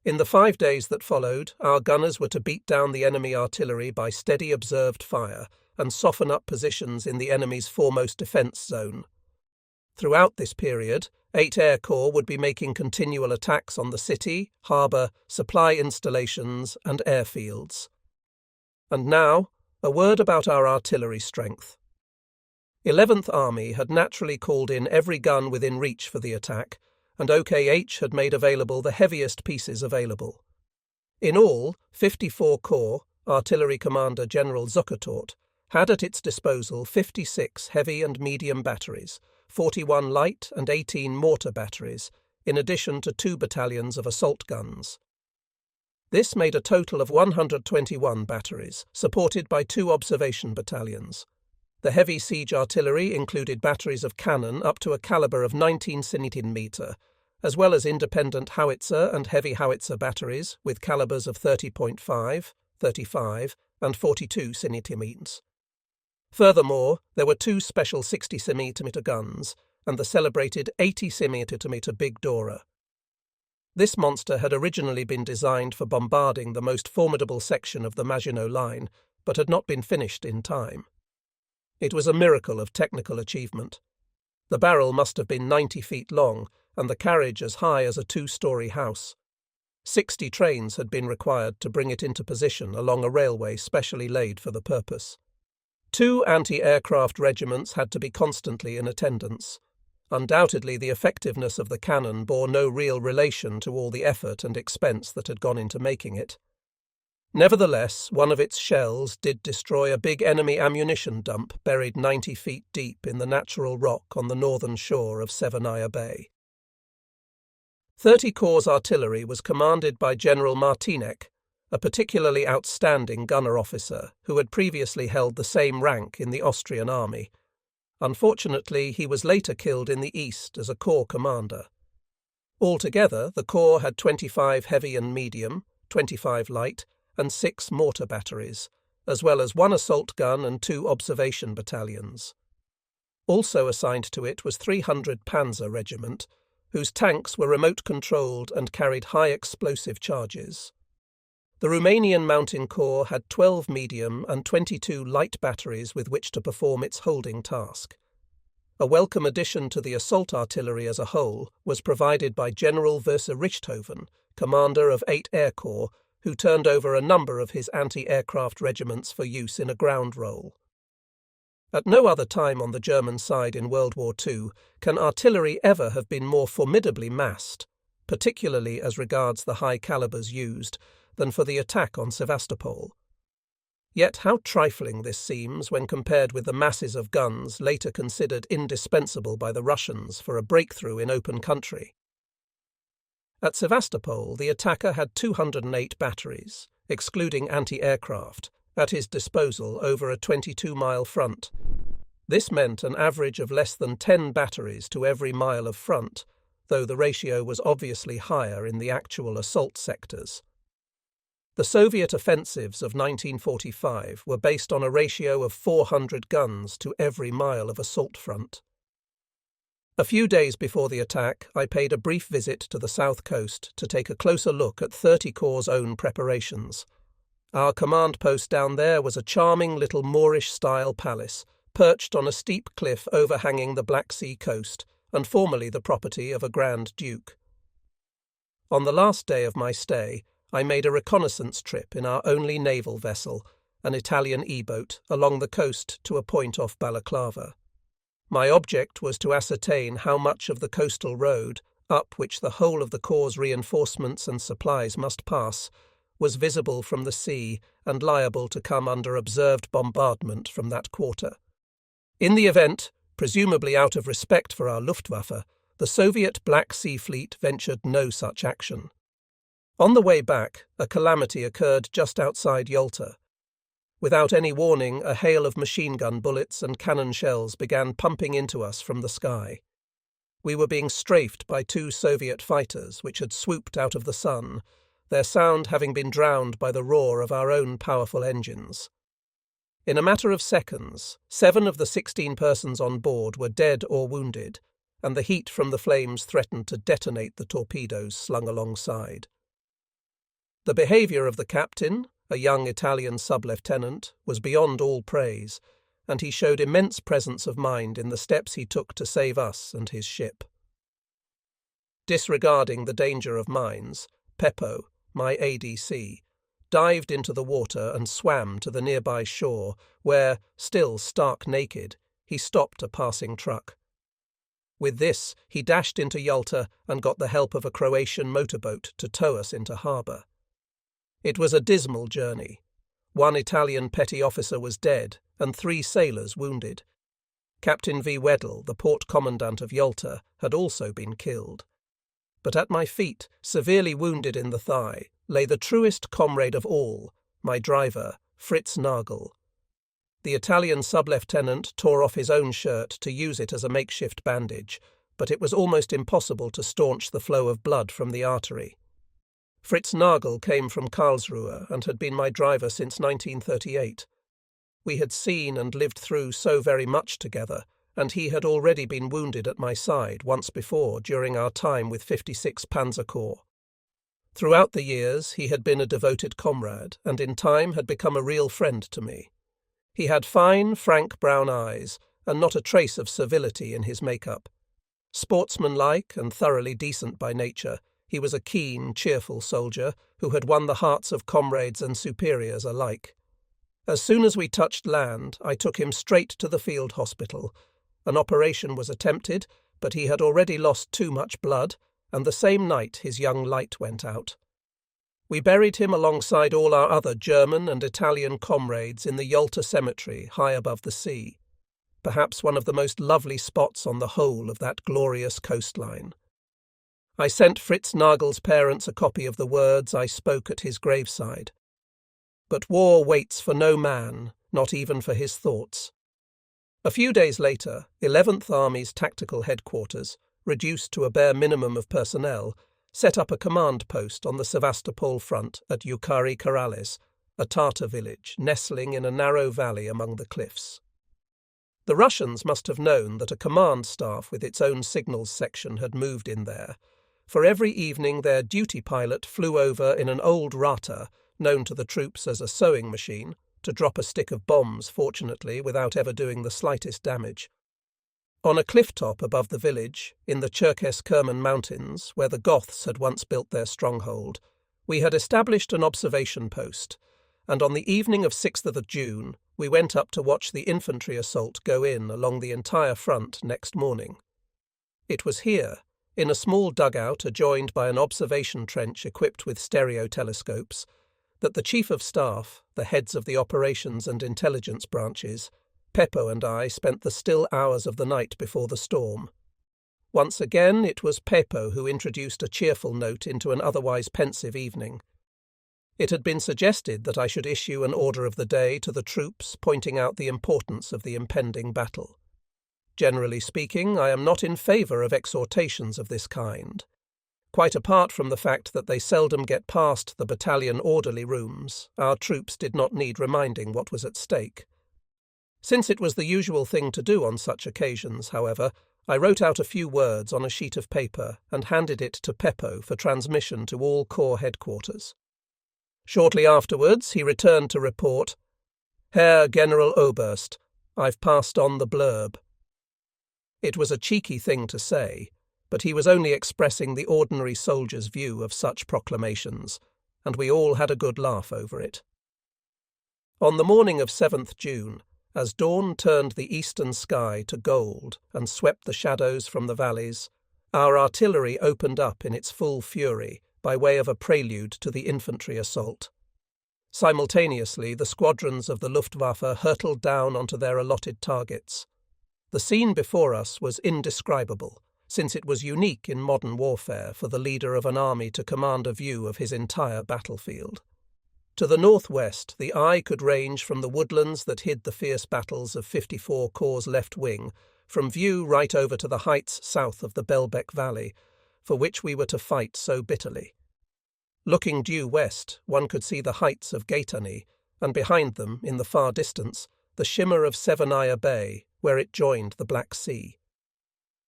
In the 5 days that followed, our gunners were to beat down the enemy artillery by steady observed fire and soften up positions in the enemy's foremost defence zone. Throughout this period, 8 Air Corps would be making continual attacks on the city, harbour, supply installations and airfields. And now, a word about our artillery strength. 11th Army had naturally called in every gun within reach for the attack, and OKH had made available the heaviest pieces available. In all, 54 Corps, Artillery Commander General Zukertort, had at its disposal 56 heavy and medium batteries, 41 light and 18 mortar batteries, in addition to 2 battalions of assault guns. This made a total of 121 batteries, supported by 2 observation battalions. The heavy siege artillery included batteries of cannon up to a caliber of 19 cm, as well as independent howitzer and heavy howitzer batteries with calibers of 30.5, 35, and 42 cm. Furthermore, there were 2 special 60 cm guns and the celebrated 80 cm Big Dora. This monster had originally been designed for bombarding the most formidable section of the Maginot Line, but had not been finished in time. It was a miracle of technical achievement. The barrel must have been 90 feet long, and the carriage as high as a 2-story house. 60 trains had been required to bring it into position along a railway specially laid for the purpose. 2 anti-aircraft regiments had to be constantly in attendance. Undoubtedly, the effectiveness of the cannon bore no real relation to all the effort and expense that had gone into making it. Nevertheless, one of its shells did destroy a big enemy ammunition dump buried 90 feet deep in the natural rock on the northern shore of Severnaya Bay. 30 Corps artillery was commanded by General Martinek, a particularly outstanding gunner officer who had previously held the same rank in the Austrian army. Unfortunately, he was later killed in the east as a corps commander. Altogether, the corps had 25 heavy and medium, 25 light, and 6 mortar batteries, as well as 1 assault gun and 2 observation battalions. Also assigned to it was 300 Panzer Regiment, whose tanks were remote-controlled and carried high explosive charges. The Romanian Mountain Corps had 12 medium and 22 light batteries with which to perform its holding task. A welcome addition to the assault artillery as a whole was provided by General Verse Richthofen, commander of 8 Air Corps, who turned over a number of his anti-aircraft regiments for use in a ground role. At no other time on the German side in World War II can artillery ever have been more formidably massed, particularly as regards the high calibers used, than for the attack on Sevastopol. Yet how trifling this seems when compared with the masses of guns later considered indispensable by the Russians for a breakthrough in open country. At Sevastopol, the attacker had 208 batteries, excluding anti-aircraft, at his disposal over a 22-mile front. This meant an average of less than 10 batteries to every mile of front, though the ratio was obviously higher in the actual assault sectors. The Soviet offensives of 1945 were based on a ratio of 400 guns to every mile of assault front. A few days before the attack, I paid a brief visit to the south coast to take a closer look at 30 Corps' own preparations. Our command post down there was a charming little Moorish-style palace, perched on a steep cliff overhanging the Black Sea coast, and formerly the property of a Grand Duke. On the last day of my stay, I made a reconnaissance trip in our only naval vessel, an Italian E-boat, along the coast to a point off Balaclava. My object was to ascertain how much of the coastal road, up which the whole of the Corps' reinforcements and supplies must pass, was visible from the sea and liable to come under observed bombardment from that quarter. In the event, presumably out of respect for our Luftwaffe, the Soviet Black Sea Fleet ventured no such action. On the way back, a calamity occurred just outside Yalta. Without any warning, a hail of machine gun bullets and cannon shells began pumping into us from the sky. We were being strafed by 2 Soviet fighters which had swooped out of the sun, their sound having been drowned by the roar of our own powerful engines. In a matter of seconds, 7 of the 16 persons on board were dead or wounded, and the heat from the flames threatened to detonate the torpedoes slung alongside. The behaviour of the captain, a young Italian sub-lieutenant, was beyond all praise, and he showed immense presence of mind in the steps he took to save us and his ship. Disregarding the danger of mines, Peppo, my ADC, dived into the water and swam to the nearby shore, where, still stark naked, he stopped a passing truck. With this, he dashed into Yalta and got the help of a Croatian motorboat to tow us into harbour. It was a dismal journey. One Italian petty officer was dead and 3 sailors wounded. Captain V. Weddell, the port commandant of Yalta, had also been killed. But at my feet, severely wounded in the thigh, lay the truest comrade of all, my driver, Fritz Nagel. The Italian sub-lieutenant tore off his own shirt to use it as a makeshift bandage, but it was almost impossible to staunch the flow of blood from the artery. Fritz Nagel came from Karlsruhe and had been my driver since 1938. We had seen and lived through so very much together, and he had already been wounded at my side once before during our time with 56 Panzer Corps. Throughout the years he had been a devoted comrade, and in time had become a real friend to me. He had fine, frank brown eyes, and not a trace of servility in his make-up. Sportsmanlike and thoroughly decent by nature, he was a keen, cheerful soldier who had won the hearts of comrades and superiors alike. As soon as we touched land, I took him straight to the field hospital. An operation was attempted, but he had already lost too much blood, and the same night his young light went out. We buried him alongside all our other German and Italian comrades in the Yalta cemetery high above the sea, perhaps one of the most lovely spots on the whole of that glorious coastline. I sent Fritz Nagel's parents a copy of the words I spoke at his graveside. But war waits for no man, not even for his thoughts. A few days later, 11th Army's tactical headquarters, reduced to a bare minimum of personnel, set up a command post on the Sevastopol front at Yukari Korales, a Tatar village nestling in a narrow valley among the cliffs. The Russians must have known that a command staff with its own signals section had moved in there, for every evening their duty pilot flew over in an old Rata, known to the troops as a sewing machine, to drop a stick of bombs, fortunately, without ever doing the slightest damage. On a cliff top above the village, in the Cherkess-Kerman mountains, where the Goths had once built their stronghold, we had established an observation post, and on the evening of 6th of June we went up to watch the infantry assault go in along the entire front next morning. It was here, in a small dugout adjoined by an observation trench equipped with stereo telescopes, that the Chief of Staff, the heads of the operations and intelligence branches, Peppo and I spent the still hours of the night before the storm. Once again it was Peppo who introduced a cheerful note into an otherwise pensive evening. It had been suggested that I should issue an order of the day to the troops pointing out the importance of the impending battle. Generally speaking, I am not in favour of exhortations of this kind. Quite apart from the fact that they seldom get past the battalion orderly rooms, our troops did not need reminding what was at stake. Since it was the usual thing to do on such occasions, however, I wrote out a few words on a sheet of paper and handed it to Peppo for transmission to all Corps headquarters. Shortly afterwards he returned to report, "Herr General Oberst, I've passed on the blurb." It was a cheeky thing to say, but he was only expressing the ordinary soldier's view of such proclamations, and we all had a good laugh over it. On the morning of 7th June, as dawn turned the eastern sky to gold and swept the shadows from the valleys, our artillery opened up in its full fury by way of a prelude to the infantry assault. Simultaneously, the squadrons of the Luftwaffe hurtled down onto their allotted targets. The scene before us was indescribable, since it was unique in modern warfare for the leader of an army to command a view of his entire battlefield. To the northwest, the eye could range from the woodlands that hid the fierce battles of 54 Corps' left wing, from view right over to the heights south of the Belbek Valley, for which we were to fight so bitterly. Looking due west, one could see the heights of Gaetani, and behind them, in the far distance, the shimmer of Severnaya Bay, where it joined the Black Sea.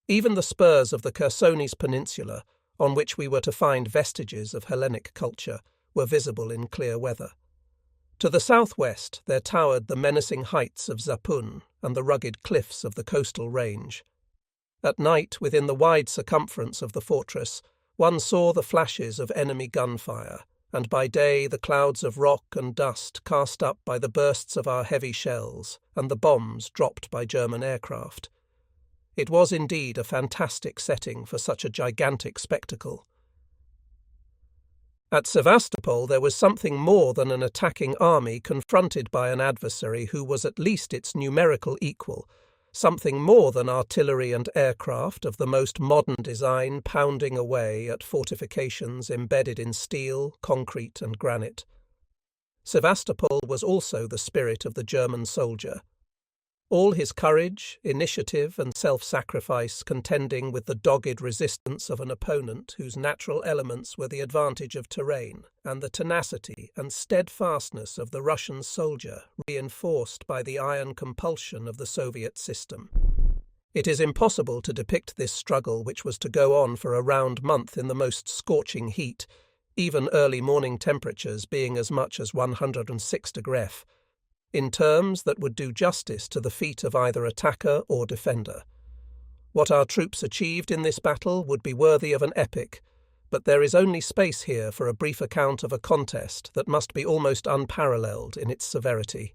Even the spurs of the Chersonis Peninsula, on which we were to find vestiges of Hellenic culture, were visible in clear weather. To the southwest there towered the menacing heights of Zapun and the rugged cliffs of the coastal range. At night, within the wide circumference of the fortress, one saw the flashes of enemy gunfire, and by day the clouds of rock and dust cast up by the bursts of our heavy shells and the bombs dropped by German aircraft. It was indeed a fantastic setting for such a gigantic spectacle. At Sevastopol there was something more than an attacking army confronted by an adversary who was at least its numerical equal, something more than artillery and aircraft of the most modern design pounding away at fortifications embedded in steel, concrete and granite. Sevastopol was also the spirit of the German soldier. All his courage, initiative and self-sacrifice contending with the dogged resistance of an opponent whose natural elements were the advantage of terrain and the tenacity and steadfastness of the Russian soldier reinforced by the iron compulsion of the Soviet system. It is impossible to depict this struggle which was to go on for a round month in the most scorching heat, even early morning temperatures being as much as 106 degrees, in terms that would do justice to the feat of either attacker or defender. What our troops achieved in this battle would be worthy of an epic, but there is only space here for a brief account of a contest that must be almost unparalleled in its severity.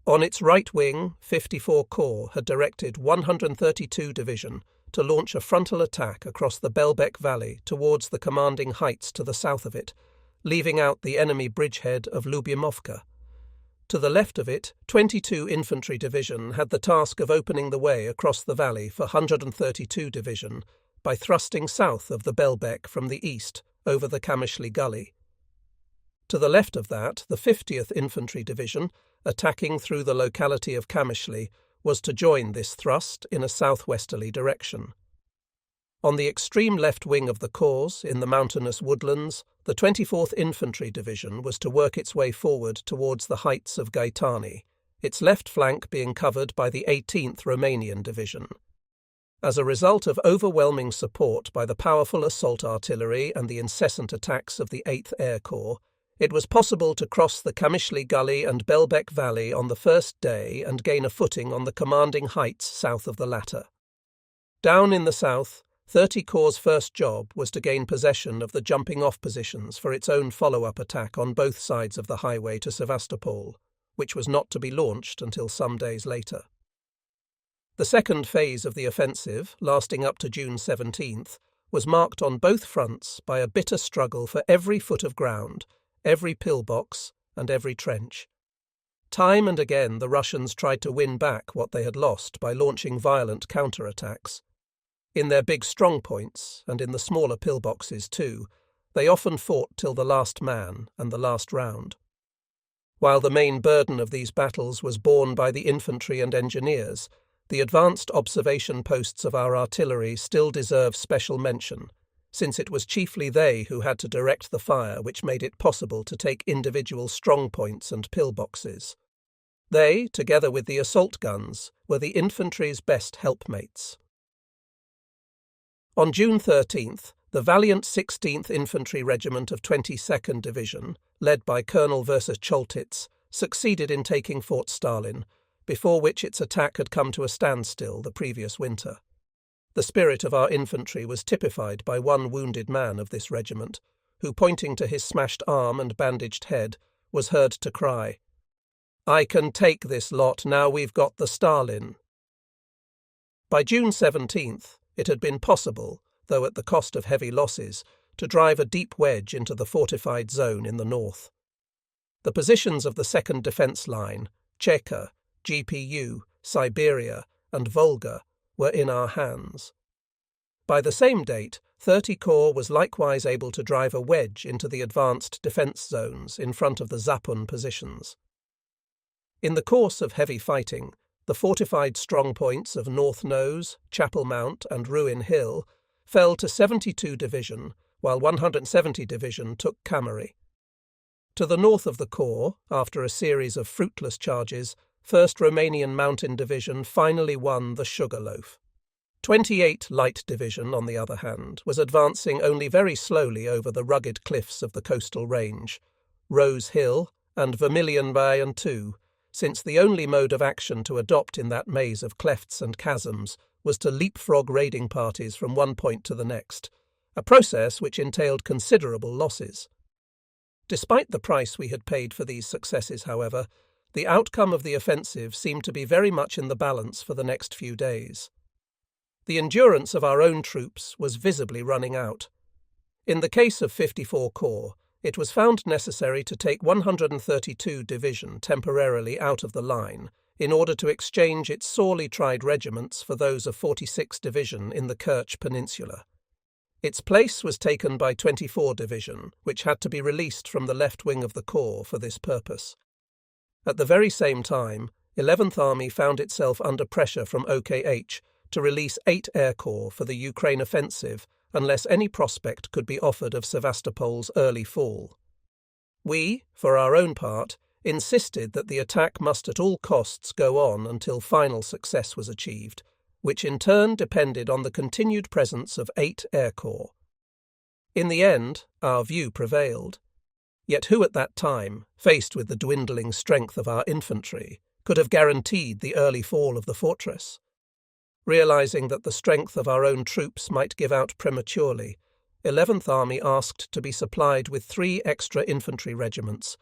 On its right wing, 54 Corps had directed 132 Division to launch a frontal attack across the Belbek Valley towards the commanding heights to the south of it, leaving out the enemy bridgehead of Lubyamovka. To the left of it, 22 Infantry Division had the task of opening the way across the valley for 132 Division by thrusting south of the Belbek from the east over the Kamishli Gully. To the left of that, the 50th Infantry Division, attacking through the locality of Kamishli, was to join this thrust in a southwesterly direction. On the extreme left wing of the corps, in the mountainous woodlands, the 24th Infantry Division was to work its way forward towards the heights of Gaetani, its left flank being covered by the 18th Romanian Division. As a result of overwhelming support by the powerful assault artillery and the incessant attacks of the 8th Air Corps, it was possible to cross the Kamishli Gully and Belbek Valley on the first day and gain a footing on the commanding heights south of the latter. Down in the south, 30 Corps' first job was to gain possession of the jumping-off positions for its own follow-up attack on both sides of the highway to Sevastopol, which was not to be launched until some days later. The second phase of the offensive, lasting up to June 17th, was marked on both fronts by a bitter struggle for every foot of ground, every pillbox, and every trench. Time and again the Russians tried to win back what they had lost by launching violent counterattacks. In their big strong points, and in the smaller pillboxes too, they often fought till the last man and the last round. While the main burden of these battles was borne by the infantry and engineers, the advanced observation posts of our artillery still deserve special mention, since it was chiefly they who had to direct the fire which made it possible to take individual strong points and pillboxes. They, together with the assault guns, were the infantry's best helpmates. On June 13th, the valiant 16th Infantry Regiment of 22nd Division, led by Colonel Choltitz, succeeded in taking Fort Stalin, before which its attack had come to a standstill the previous winter. The spirit of our infantry was typified by one wounded man of this regiment, who, pointing to his smashed arm and bandaged head, was heard to cry, "I can take this lot now we've got the Stalin." By June 17th, it had been possible, though at the cost of heavy losses, to drive a deep wedge into the fortified zone in the north. The positions of the second defence line, Cheka, GPU, Siberia, and Volga, were in our hands. By the same date, 30 Corps was likewise able to drive a wedge into the advanced defence zones in front of the Zapun positions. In the course of heavy fighting, the fortified strongpoints of North Nose, Chapel Mount, and Ruin Hill fell to 72 Division, while 170 Division took Kamari. To the north of the corps, after a series of fruitless charges, 1st Romanian Mountain Division finally won the Sugarloaf. 28 Light Division, on the other hand, was advancing only very slowly over the rugged cliffs of the coastal range, Rose Hill and Vermilion Bay and II, since the only mode of action to adopt in that maze of clefts and chasms was to leapfrog raiding parties from one point to the next, a process which entailed considerable losses. Despite the price we had paid for these successes, however, the outcome of the offensive seemed to be very much in the balance for the next few days. The endurance of our own troops was visibly running out. In the case of 54 Corps, it was found necessary to take 132 Division temporarily out of the line in order to exchange its sorely tried regiments for those of 46 Division in the Kerch Peninsula. Its place was taken by 24 Division, which had to be released from the left wing of the Corps for this purpose. At the very same time, 11th Army found itself under pressure from OKH to release 8 Air Corps for the Ukraine offensive unless any prospect could be offered of Sevastopol's early fall. We, for our own part, insisted that the attack must at all costs go on until final success was achieved, which in turn depended on the continued presence of 8 Air Corps. In the end, our view prevailed. Yet who at that time, faced with the dwindling strength of our infantry, could have guaranteed the early fall of the fortress? Realizing that the strength of our own troops might give out prematurely, 11th Army asked to be supplied with 3 extra infantry regiments,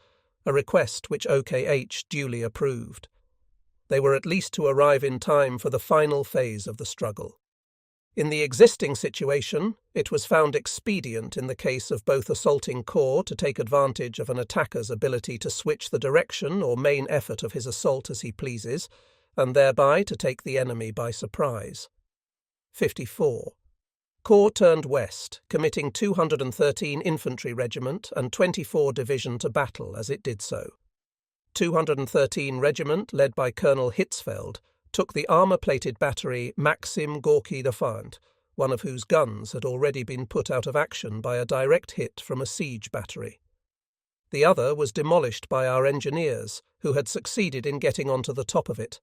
a request which OKH duly approved. They were at least to arrive in time for the final phase of the struggle. In the existing situation, it was found expedient in the case of both assaulting corps to take advantage of an attacker's ability to switch the direction or main effort of his assault as he pleases, and thereby to take the enemy by surprise. 54. Corps turned west, committing 213 Infantry Regiment and 24 Division to battle as it did so. 213 Regiment, led by Colonel Hitzfeld, took the armour-plated battery Maxim Gorky Defiant, one of whose guns had already been put out of action by a direct hit from a siege battery. The other was demolished by our engineers, who had succeeded in getting onto the top of it.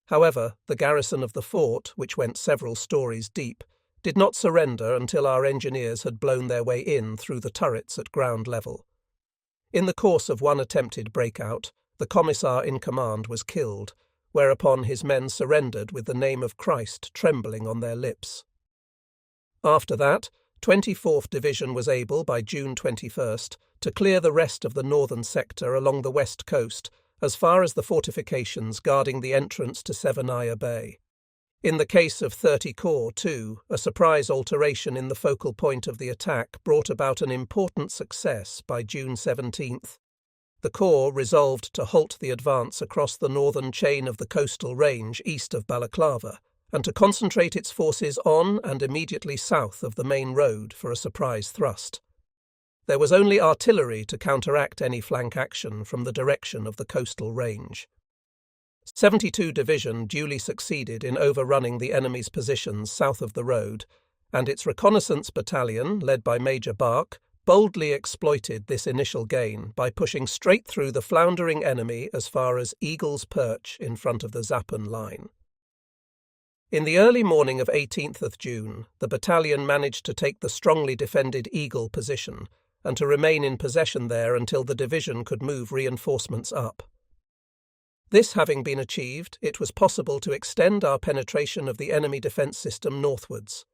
However, the garrison of the fort, which went several stories deep, did not surrender until our engineers had blown their way in through the turrets at ground level. In the course of one attempted breakout, the commissar in command was killed, whereupon his men surrendered with the name of Christ trembling on their lips. After that, 24th Division was able, by June 21st, to clear the rest of the northern sector along the west coast, as far as the fortifications guarding the entrance to Severnaya Bay. In the case of 30 Corps, too, a surprise alteration in the focal point of the attack brought about an important success by June 17th. The Corps resolved to halt the advance across the northern chain of the coastal range east of Balaclava, and to concentrate its forces on and immediately south of the main road for a surprise thrust. There was only artillery to counteract any flank action from the direction of the coastal range. 72 Division duly succeeded in overrunning the enemy's positions south of the road, and its reconnaissance battalion, led by Major Bark, boldly exploited this initial gain by pushing straight through the floundering enemy as far as Eagle's Perch in front of the Zappen line. In the early morning of 18th of June, the battalion managed to take the strongly defended Eagle position and to remain in possession there until the division could move reinforcements up. This having been achieved, it was possible to extend our penetration of the enemy defence system northwards.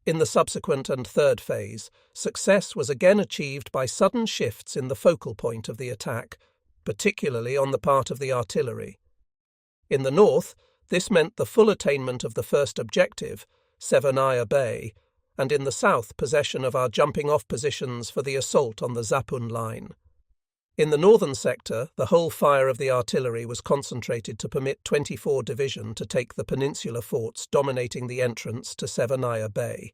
In the subsequent and third phase, success was again achieved by sudden shifts in the focal point of the attack, particularly on the part of the artillery. In the north, this meant the full attainment of the first objective, Severnaya Bay, and in the south possession of our jumping-off positions for the assault on the Zapun line. In the northern sector, the whole fire of the artillery was concentrated to permit 24 Division to take the peninsular forts dominating the entrance to Severnaya Bay.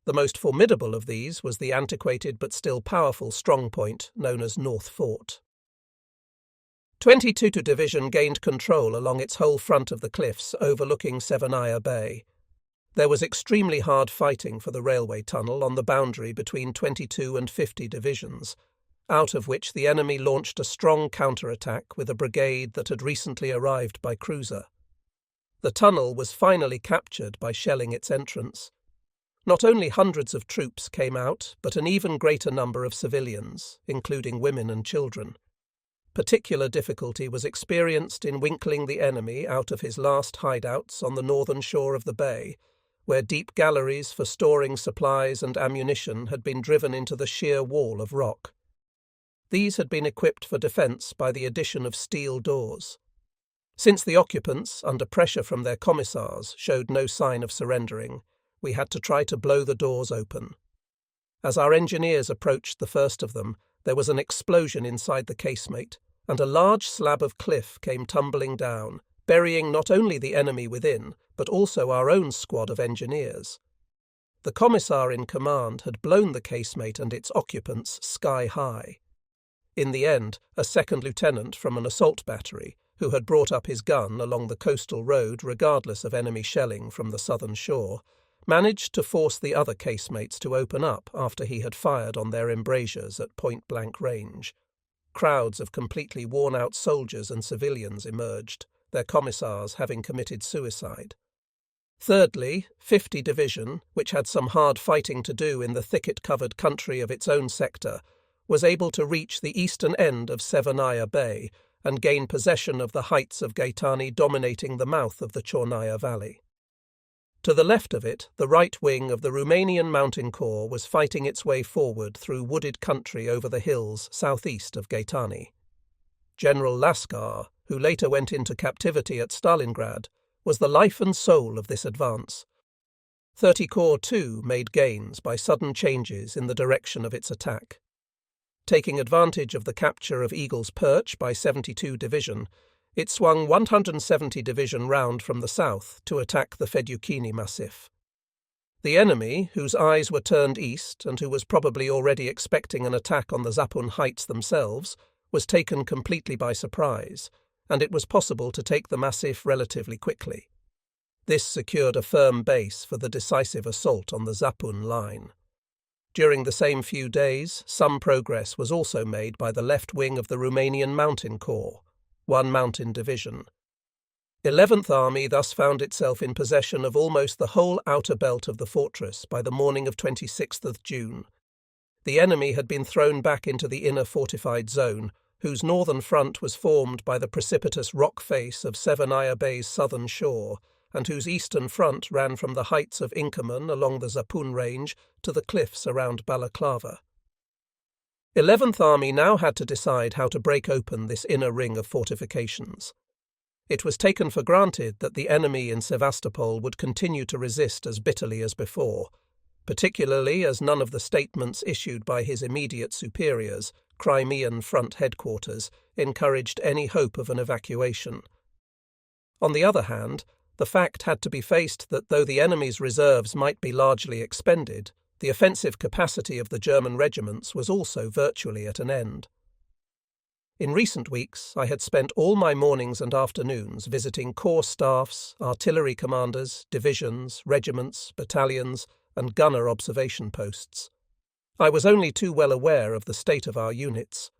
The most formidable of these was the antiquated but still powerful strongpoint known as North Fort. 22 Division gained control along its whole front of the cliffs overlooking Severnaya Bay. There was extremely hard fighting for the railway tunnel on the boundary between 22 and 50 divisions, out of which the enemy launched a strong counterattack with a brigade that had recently arrived by cruiser. The tunnel was finally captured by shelling its entrance. Not only hundreds of troops came out, but an even greater number of civilians, including women and children. Particular difficulty was experienced in winkling the enemy out of his last hideouts on the northern shore of the bay, where deep galleries for storing supplies and ammunition had been driven into the sheer wall of rock. These had been equipped for defence by the addition of steel doors. Since the occupants, under pressure from their commissars, showed no sign of surrendering, we had to try to blow the doors open. As our engineers approached the first of them, there was an explosion inside the casemate, and a large slab of cliff came tumbling down, burying not only the enemy within, but also our own squad of engineers. The commissar in command had blown the casemate and its occupants sky high. In the end, a second lieutenant from an assault battery, who had brought up his gun along the coastal road regardless of enemy shelling from the southern shore, managed to force the other casemates to open up after he had fired on their embrasures at point-blank range. Crowds of completely worn-out soldiers and civilians emerged, their commissars having committed suicide. Thirdly, 50 Division, which had some hard fighting to do in the thicket-covered country of its own sector, was able to reach the eastern end of Severnaya Bay and gain possession of the heights of Gaetani dominating the mouth of the Chornaya Valley. To the left of it, the right wing of the Romanian Mountain Corps was fighting its way forward through wooded country over the hills southeast of Gaetani. General Lascar, who later went into captivity at Stalingrad, was the life and soul of this advance. 30 Corps too made gains by sudden changes in the direction of its attack. Taking advantage of the capture of Eagle's Perch by 72 Division, it swung 170 Division round from the south to attack the Fedyukini Massif. The enemy, whose eyes were turned east and who was probably already expecting an attack on the Zapun Heights themselves, was taken completely by surprise, and it was possible to take the Massif relatively quickly. This secured a firm base for the decisive assault on the Zapun line. During the same few days, some progress was also made by the left wing of the Romanian Mountain Corps, 1 Mountain Division. 11th Army thus found itself in possession of almost the whole outer belt of the fortress by the morning of 26th June. The enemy had been thrown back into the inner fortified zone, whose northern front was formed by the precipitous rock face of Severnaya Bay's southern shore, and whose eastern front ran from the heights of Inkerman along the Zapun range to the cliffs around Balaclava. 11th Army now had to decide how to break open this inner ring of fortifications. It was taken for granted that the enemy in Sevastopol would continue to resist as bitterly as before, particularly as none of the statements issued by his immediate superiors, Crimean Front Headquarters, encouraged any hope of an evacuation. On the other hand, the fact had to be faced that though the enemy's reserves might be largely expended, the offensive capacity of the German regiments was also virtually at an end. In recent weeks, I had spent all my mornings and afternoons visiting corps staffs, artillery commanders, divisions, regiments, battalions, and gunner observation posts. I was only too well aware of the state of our units.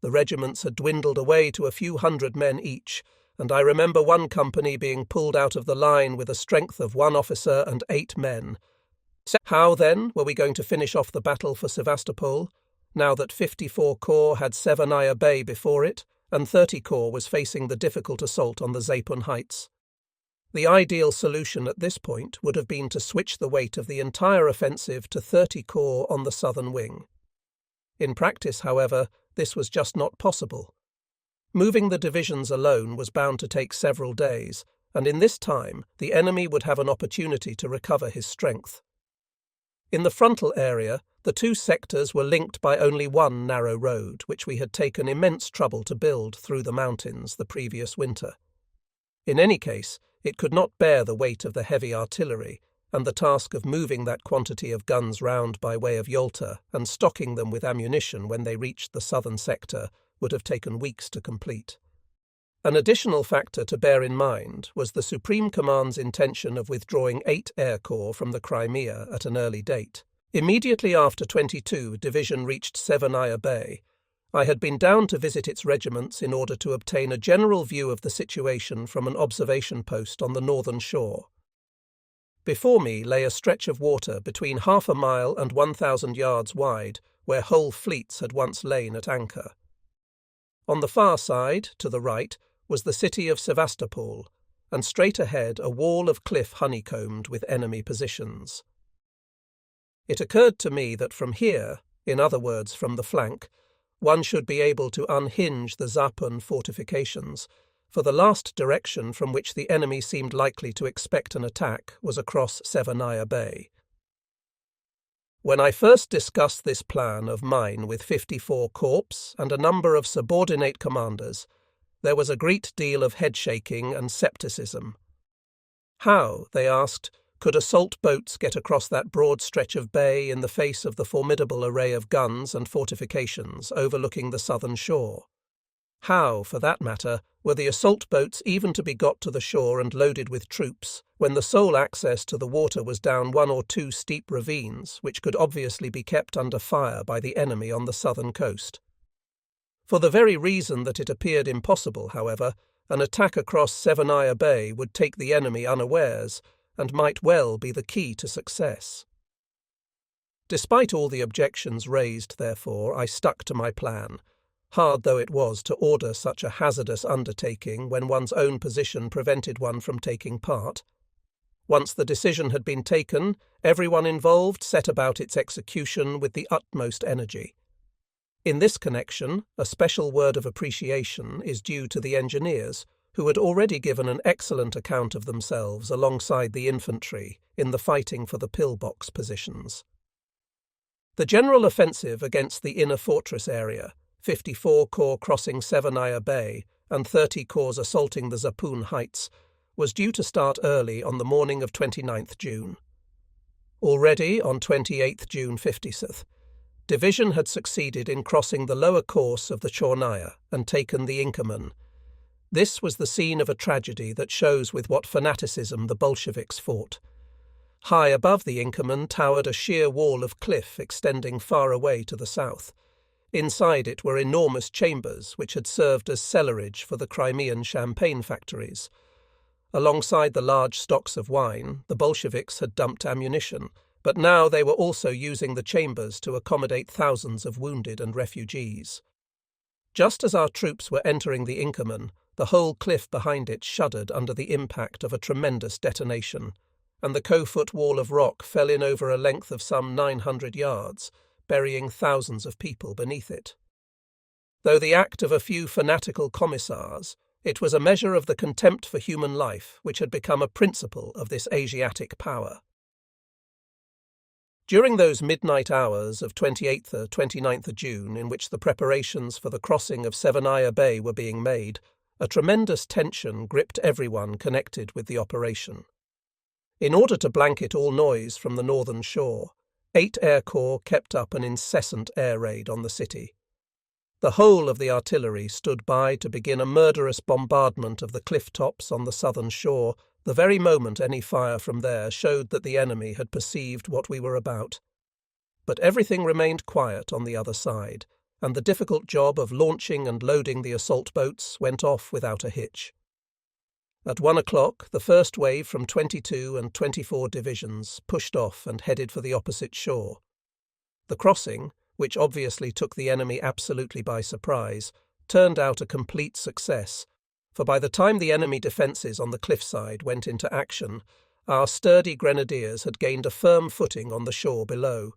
The regiments had dwindled away to a few hundred men each, and I remember one company being pulled out of the line with a strength of 1 officer and 8 men. How, then, were we going to finish off the battle for Sevastopol, now that 54 Corps had Severnaya Bay before it, and 30 Corps was facing the difficult assault on the Zapun Heights? The ideal solution at this point would have been to switch the weight of the entire offensive to 30 Corps on the southern wing. In practice, however, this was just not possible. Moving the divisions alone was bound to take several days, and in this time the enemy would have an opportunity to recover his strength. In the frontal area, the two sectors were linked by only one narrow road, which we had taken immense trouble to build through the mountains the previous winter. In any case, it could not bear the weight of the heavy artillery, and the task of moving that quantity of guns round by way of Yalta and stocking them with ammunition when they reached the southern sector would have taken weeks to complete. An additional factor to bear in mind was the Supreme Command's intention of withdrawing 8 Air Corps from the Crimea at an early date. Immediately after 22 Division reached Severnaya Bay, I had been down to visit its regiments in order to obtain a general view of the situation from an observation post on the northern shore. Before me lay a stretch of water between 1/2 mile and 1,000 yards wide, where whole fleets had once lain at anchor. On the far side, to the right, was the city of Sevastopol, and straight ahead a wall of cliff honeycombed with enemy positions. It occurred to me that from here, in other words from the flank, one should be able to unhinge the Zapun fortifications, for the last direction from which the enemy seemed likely to expect an attack was across Severnaya Bay. When I first discussed this plan of mine with 54 Corps and a number of subordinate commanders, there was a great deal of headshaking and scepticism. How, they asked, could assault boats get across that broad stretch of bay in the face of the formidable array of guns and fortifications overlooking the southern shore? How, for that matter, were the assault boats even to be got to the shore and loaded with troops, when the sole access to the water was down 1 or 2 steep ravines, which could obviously be kept under fire by the enemy on the southern coast? For the very reason that it appeared impossible, however, an attack across Severnaya Bay would take the enemy unawares, and might well be the key to success. Despite all the objections raised, therefore, I stuck to my plan, hard though it was to order such a hazardous undertaking when one's own position prevented one from taking part. Once the decision had been taken, everyone involved set about its execution with the utmost energy. In this connection, a special word of appreciation is due to the engineers, who had already given an excellent account of themselves alongside the infantry in the fighting for the pillbox positions. The general offensive against the inner fortress area, 54 Corps crossing Severnaya Bay and 30 Corps assaulting the Zapun Heights, was due to start early on the morning of 29th June. Already on 28th June 50th, division had succeeded in crossing the lower course of the Chornaya and taken the Inkerman. This was the scene of a tragedy that shows with what fanaticism the Bolsheviks fought. High above the Inkerman towered a sheer wall of cliff extending far away to the south. Inside it were enormous chambers which had served as cellarage for the Crimean champagne factories. Alongside the large stocks of wine, the Bolsheviks had dumped ammunition, but now they were also using the chambers to accommodate thousands of wounded and refugees. Just as our troops were entering the Inkerman, the whole cliff behind it shuddered under the impact of a tremendous detonation, and the Kofut wall of rock fell in over a length of some 900 yards, burying thousands of people beneath it. Though the act of a few fanatical commissars, it was a measure of the contempt for human life which had become a principle of this Asiatic power. During those midnight hours of 28th or 29th June in which the preparations for the crossing of Severnaya Bay were being made, a tremendous tension gripped everyone connected with the operation. In order to blanket all noise from the northern shore, 8 Air Corps kept up an incessant air raid on the city. The whole of the artillery stood by to begin a murderous bombardment of the cliff tops on the southern shore the very moment any fire from there showed that the enemy had perceived what we were about. But everything remained quiet on the other side, and the difficult job of launching and loading the assault boats went off without a hitch. At 1 o'clock, the first wave from 22 and 24 divisions pushed off and headed for the opposite shore. The crossing, which obviously took the enemy absolutely by surprise, turned out a complete success, for by the time the enemy defences on the cliffside went into action, our sturdy grenadiers had gained a firm footing on the shore below.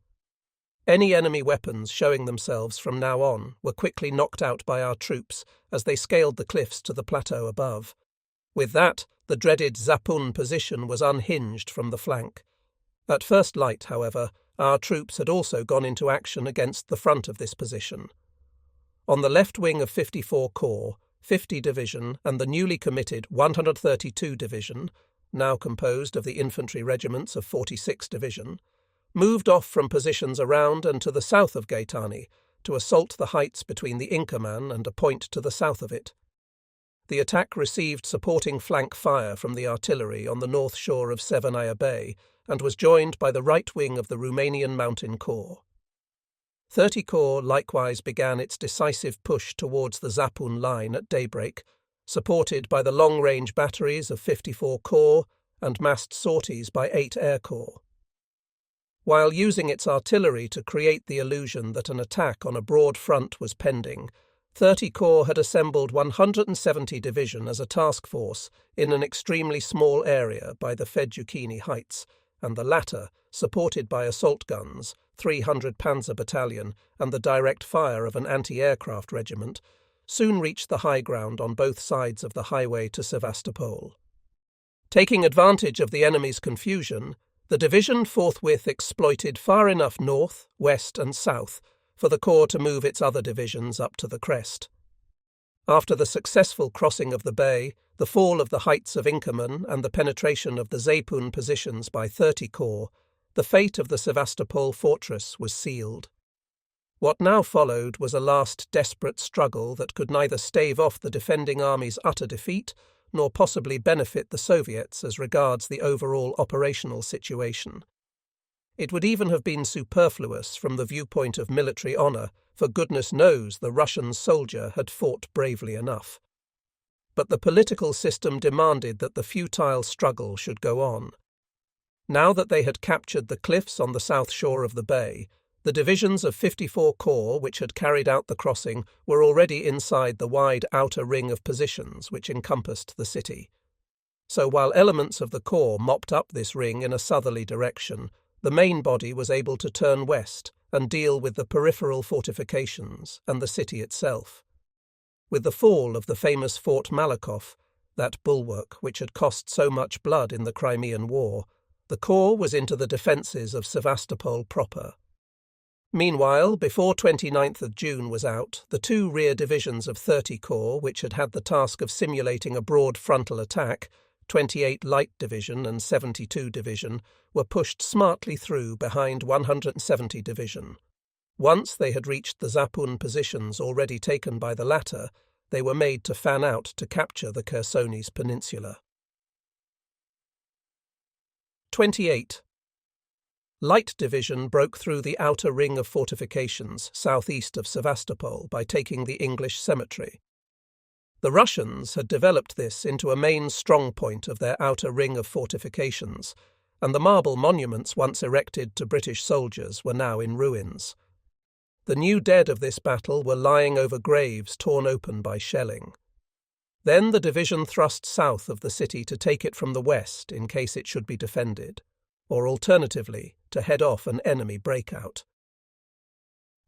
Any enemy weapons showing themselves from now on were quickly knocked out by our troops as they scaled the cliffs to the plateau above. With that, the dreaded Zapun position was unhinged from the flank. At first light, however, our troops had also gone into action against the front of this position. On the left wing of 54 Corps, 50 Division and the newly committed 132 Division, now composed of the infantry regiments of 46 Division, moved off from positions around and to the south of Gaetani to assault the heights between the Inkerman and a point to the south of it. The attack received supporting flank fire from the artillery on the north shore of Severnaya Bay and was joined by the right wing of the Romanian Mountain Corps. 30 Corps likewise began its decisive push towards the Zapun line at daybreak, supported by the long-range batteries of 54 Corps and massed sorties by 8 Air Corps. While using its artillery to create the illusion that an attack on a broad front was pending, 30 Corps had assembled 170 Division as a task force in an extremely small area by the Fedzucchini Heights, and the latter, supported by assault guns, 300 Panzer Battalion, and the direct fire of an anti-aircraft regiment, soon reached the high ground on both sides of the highway to Sevastopol. Taking advantage of the enemy's confusion, the division forthwith exploited far enough north, west, and south for the Corps to move its other divisions up to the crest. After the successful crossing of the bay, the fall of the heights of Inkerman, and the penetration of the Zapun positions by 30 Corps, the fate of the Sevastopol fortress was sealed. What now followed was a last desperate struggle that could neither stave off the defending army's utter defeat nor possibly benefit the Soviets as regards the overall operational situation. It would even have been superfluous from the viewpoint of military honour, for goodness knows the Russian soldier had fought bravely enough. But the political system demanded that the futile struggle should go on. Now that they had captured the cliffs on the south shore of the bay, the divisions of 54 Corps which had carried out the crossing were already inside the wide outer ring of positions which encompassed the city. So while elements of the Corps mopped up this ring in a southerly direction, the main body was able to turn west and deal with the peripheral fortifications and the city itself. With the fall of the famous Fort Malakoff, that bulwark which had cost so much blood in the Crimean War, the Corps was into the defences of Sevastopol proper. Meanwhile, before 29th of June was out, the 2 rear divisions of 30 Corps, which had had the task of simulating a broad frontal attack, 28 Light Division and 72 Division, were pushed smartly through behind 170 Division. Once they had reached the Zapun positions already taken by the latter, they were made to fan out to capture the Chersonese peninsula. 28. Light Division broke through the outer ring of fortifications southeast of Sevastopol by taking the English cemetery. The Russians had developed this into a main strong point of their outer ring of fortifications, and the marble monuments once erected to British soldiers were now in ruins. The new dead of this battle were lying over graves torn open by shelling. Then the division thrust south of the city to take it from the west in case it should be defended, or alternatively to head off an enemy breakout.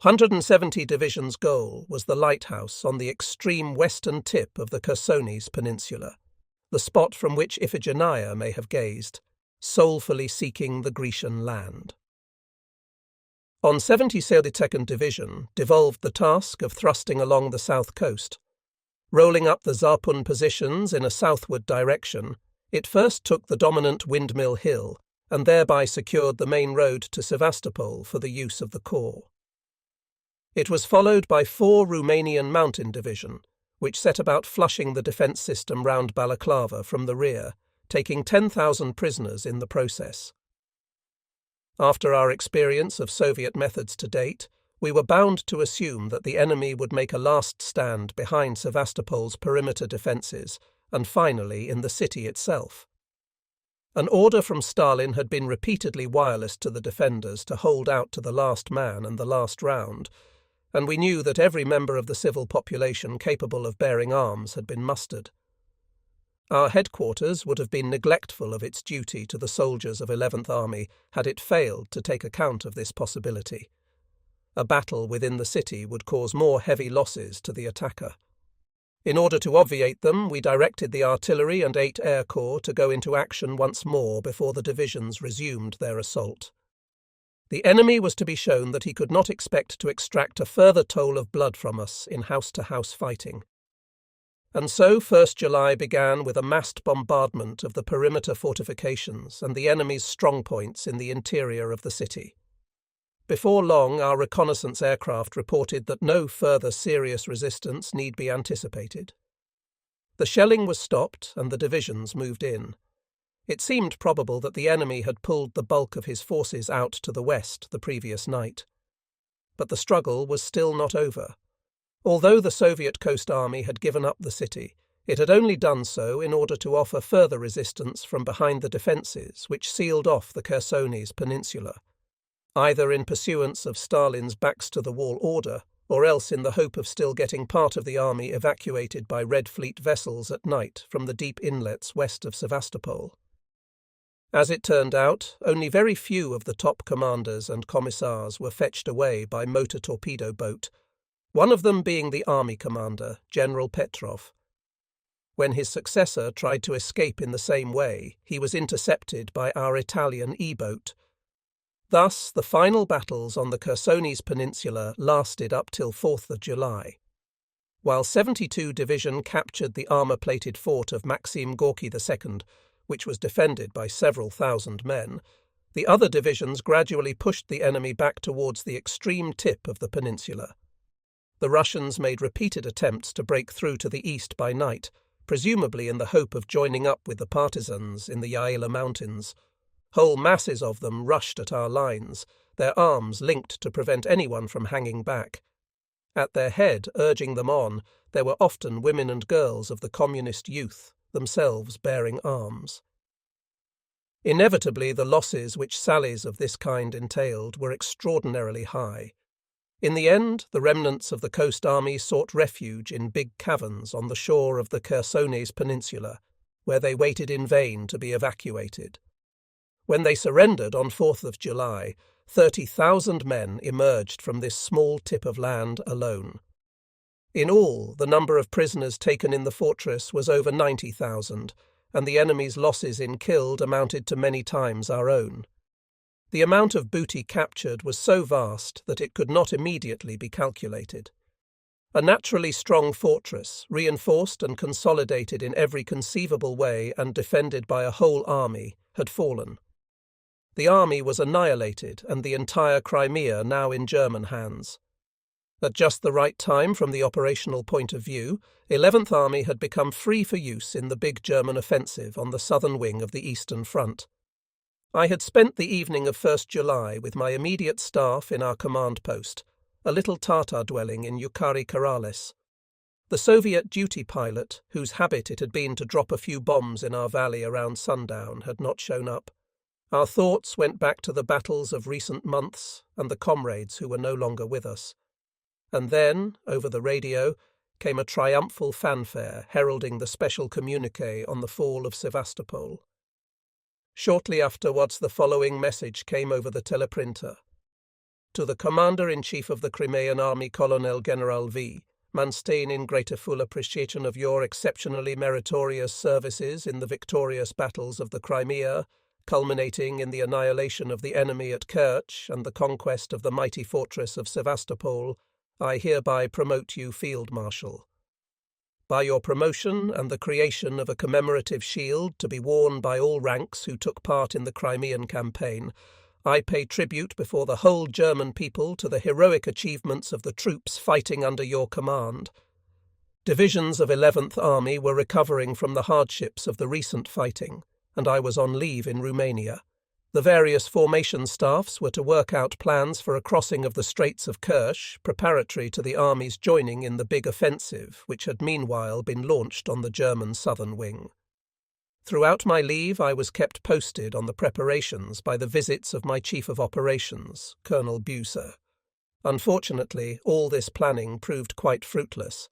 170 Division's goal was the lighthouse on the extreme western tip of the Chersonese peninsula, the spot from which Iphigenia may have gazed, soulfully seeking the Grecian land. On 72nd Division devolved the task of thrusting along the south coast. Rolling up the Zapun positions in a southward direction, it first took the dominant Windmill Hill and thereby secured the main road to Sevastopol for the use of the Corps. It was followed by 4 Romanian Mountain Division, which set about flushing the defence system round Balaclava from the rear, taking 10,000 prisoners in the process. After our experience of Soviet methods to date, we were bound to assume that the enemy would make a last stand behind Sevastopol's perimeter defences and finally in the city itself. An order from Stalin had been repeatedly wireless to the defenders to hold out to the last man and the last round, and we knew that every member of the civil population capable of bearing arms had been mustered. Our headquarters would have been neglectful of its duty to the soldiers of 11th Army had it failed to take account of this possibility. A battle within the city would cause more heavy losses to the attacker. In order to obviate them, we directed the artillery and 8 Air Corps to go into action once more before the divisions resumed their assault. The enemy was to be shown that he could not expect to extract a further toll of blood from us in house-to-house fighting. And so 1st July began with a massed bombardment of the perimeter fortifications and the enemy's strongpoints in the interior of the city. Before long, our reconnaissance aircraft reported that no further serious resistance need be anticipated. The shelling was stopped and the divisions moved in. It seemed probable that the enemy had pulled the bulk of his forces out to the west the previous night. but the struggle was still not over. Although the Soviet Coast Army had given up the city, it had only done so in order to offer further resistance from behind the defences which sealed off the Chersonese peninsula, either in pursuance of Stalin's backs-to-the-wall order, or else in the hope of still getting part of the army evacuated by Red Fleet vessels at night from the deep inlets west of Sevastopol. As it turned out, only very few of the top commanders and commissars were fetched away by motor torpedo boat, one of them being the army commander, General Petrov. When his successor tried to escape in the same way, he was intercepted by our Italian E-boat. Thus, the final battles on the Chersonese peninsula lasted up till 4th of July. While 72 Division captured the armour-plated fort of Maxim Gorky II, which was defended by several thousand men, the other divisions gradually pushed the enemy back towards the extreme tip of the peninsula. The Russians made repeated attempts to break through to the east by night, presumably in the hope of joining up with the partisans in the Yaila Mountains. Whole masses of them rushed at our lines, their arms linked to prevent anyone from hanging back. At their head, urging them on, there were often women and girls of the communist youth, themselves bearing arms. Inevitably, the losses which sallies of this kind entailed were extraordinarily high. In the end, the remnants of the coast army sought refuge in big caverns on the shore of the Chersonese peninsula, where they waited in vain to be evacuated. When they surrendered on 4th of July, 30,000 men emerged from this small tip of land alone. In all, the number of prisoners taken in the fortress was over 90,000, and the enemy's losses in killed amounted to many times our own. The amount of booty captured was so vast that it could not immediately be calculated. A naturally strong fortress, reinforced and consolidated in every conceivable way and defended by a whole army, had fallen. The army was annihilated and the entire Crimea now in German hands. At just the right time from the operational point of view, 11th Army had become free for use in the big German offensive on the southern wing of the Eastern Front. I had spent the evening of 1st July with my immediate staff in our command post, a little Tatar dwelling in Yukari Karales. The Soviet duty pilot, whose habit it had been to drop a few bombs in our valley around sundown, had not shown up. Our thoughts went back to the battles of recent months and the comrades who were no longer with us. And then, over the radio, came a triumphal fanfare heralding the special communiqué on the fall of Sevastopol. Shortly afterwards the following message came over the teleprinter. To the Commander-in-Chief of the Crimean Army, Colonel General V. Manstein, in grateful appreciation of your exceptionally meritorious services in the victorious battles of the Crimea, culminating in the annihilation of the enemy at Kerch and the conquest of the mighty fortress of Sevastopol, I hereby promote you Field Marshal. By your promotion and the creation of a commemorative shield to be worn by all ranks who took part in the Crimean campaign, I pay tribute before the whole German people to the heroic achievements of the troops fighting under your command. Divisions of 11th Army were recovering from the hardships of the recent fighting, and I was on leave in Romania. The various formation staffs were to work out plans for a crossing of the Straits of Kerch, preparatory to the army's joining in the big offensive, which had meanwhile been launched on the German southern wing. Throughout my leave I was kept posted on the preparations by the visits of my Chief of Operations, Colonel Buser. Unfortunately, all this planning proved quite fruitless.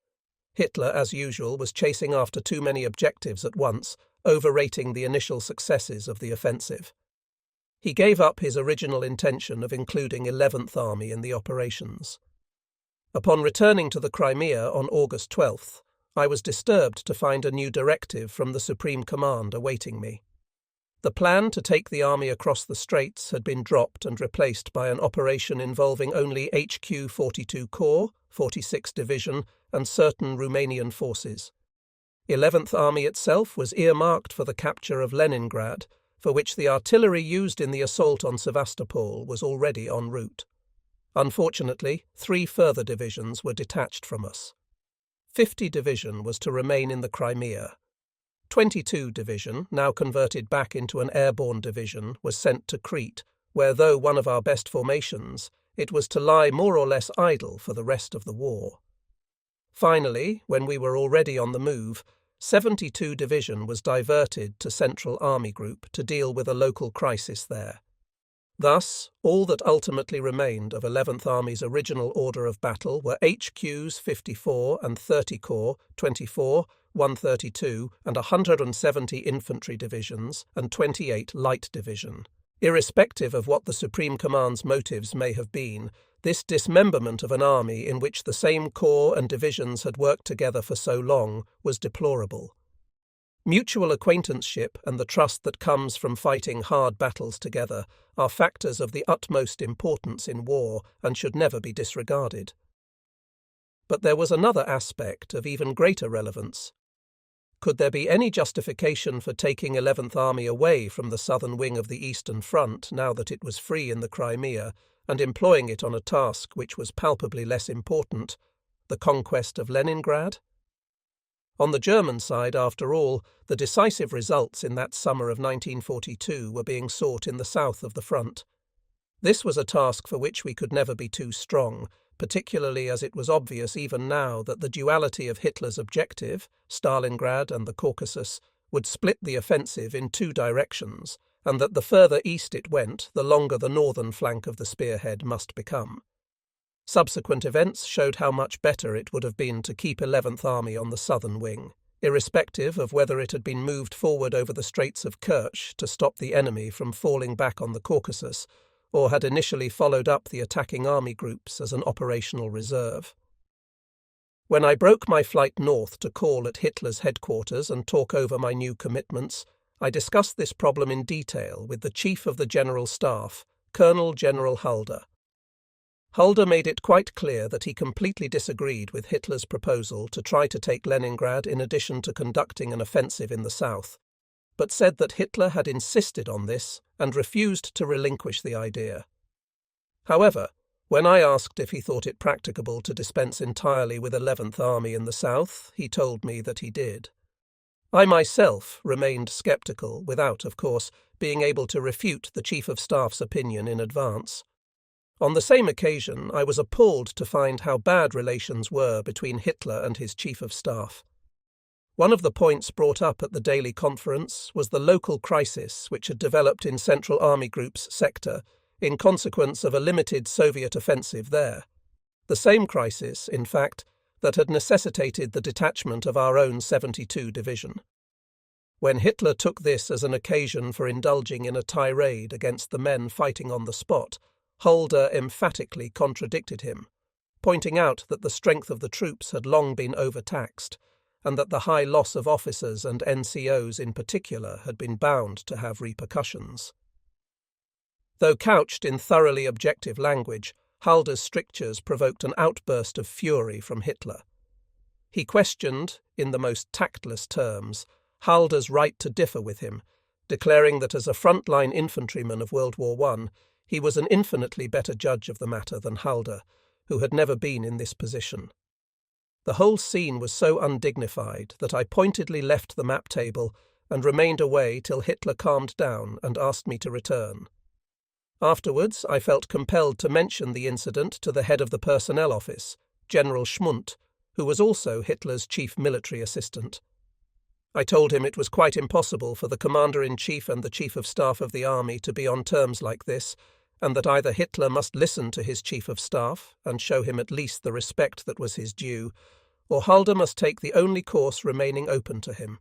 Hitler, as usual, was chasing after too many objectives at once, overrating the initial successes of the offensive. He gave up his original intention of including 11th Army in the operations. Upon returning to the Crimea on August 12th, I was disturbed to find a new directive from the Supreme Command awaiting me. The plan to take the army across the straits had been dropped and replaced by an operation involving only HQ 42 Corps, 46th Division, and certain Romanian forces. 11th Army itself was earmarked for the capture of Leningrad, for which the artillery used in the assault on Sevastopol was already en route. Unfortunately, 3 further divisions were detached from us. 50 Division was to remain in the Crimea. 22 Division, now converted back into an airborne division, was sent to Crete, where, though one of our best formations, it was to lie more or less idle for the rest of the war. Finally, when we were already on the move, 72 Division was diverted to Central Army Group to deal with a local crisis there. Thus, all that ultimately remained of 11th Army's original order of battle were HQs 54 and 30 Corps, 24, 132 and 170 infantry divisions and 28 light division. Irrespective of what the Supreme Command's motives may have been, this dismemberment of an army in which the same corps and divisions had worked together for so long was deplorable. Mutual acquaintanceship and the trust that comes from fighting hard battles together are factors of the utmost importance in war and should never be disregarded. But there was another aspect of even greater relevance. Could there be any justification for taking 11th Army away from the southern wing of the Eastern Front now that it was free in the Crimea and employing it on a task which was palpably less important, the conquest of Leningrad? On the German side, after all, the decisive results in that summer of 1942 were being sought in the south of the front. This was a task for which we could never be too strong, particularly as it was obvious even now that the duality of Hitler's objective, Stalingrad and the Caucasus, would split the offensive in two directions, and that the further east it went, the longer the northern flank of the spearhead must become. Subsequent events showed how much better it would have been to keep 11th Army on the southern wing, irrespective of whether it had been moved forward over the Straits of Kerch to stop the enemy from falling back on the Caucasus, or had initially followed up the attacking army groups as an operational reserve. When I broke my flight north to call at Hitler's headquarters and talk over my new commitments, I discussed this problem in detail with the Chief of the General Staff, Colonel General Halder. Halder made it quite clear that he completely disagreed with Hitler's proposal to try to take Leningrad in addition to conducting an offensive in the south, but said that Hitler had insisted on this and refused to relinquish the idea. However, when I asked if he thought it practicable to dispense entirely with 11th Army in the south, he told me that he did. I myself remained sceptical without, of course, being able to refute the Chief of Staff's opinion in advance. On the same occasion, I was appalled to find how bad relations were between Hitler and his Chief of Staff. One of the points brought up at the daily conference was the local crisis which had developed in Central Army Group's sector in consequence of a limited Soviet offensive there. The same crisis, in fact, that had necessitated the detachment of our own 72 Division. When Hitler took this as an occasion for indulging in a tirade against the men fighting on the spot, Halder emphatically contradicted him, pointing out that the strength of the troops had long been overtaxed, and that the high loss of officers and NCOs in particular had been bound to have repercussions. Though couched in thoroughly objective language, Halder's strictures provoked an outburst of fury from Hitler. He questioned, in the most tactless terms, Halder's right to differ with him, declaring that as a frontline infantryman of World War I, he was an infinitely better judge of the matter than Halder, who had never been in this position. The whole scene was so undignified that I pointedly left the map table and remained away till Hitler calmed down and asked me to return. Afterwards, I felt compelled to mention the incident to the head of the personnel office, General Schmundt, who was also Hitler's chief military assistant. I told him it was quite impossible for the Commander-in-Chief and the Chief of Staff of the Army to be on terms like this, and that either Hitler must listen to his Chief of Staff and show him at least the respect that was his due, or Halder must take the only course remaining open to him.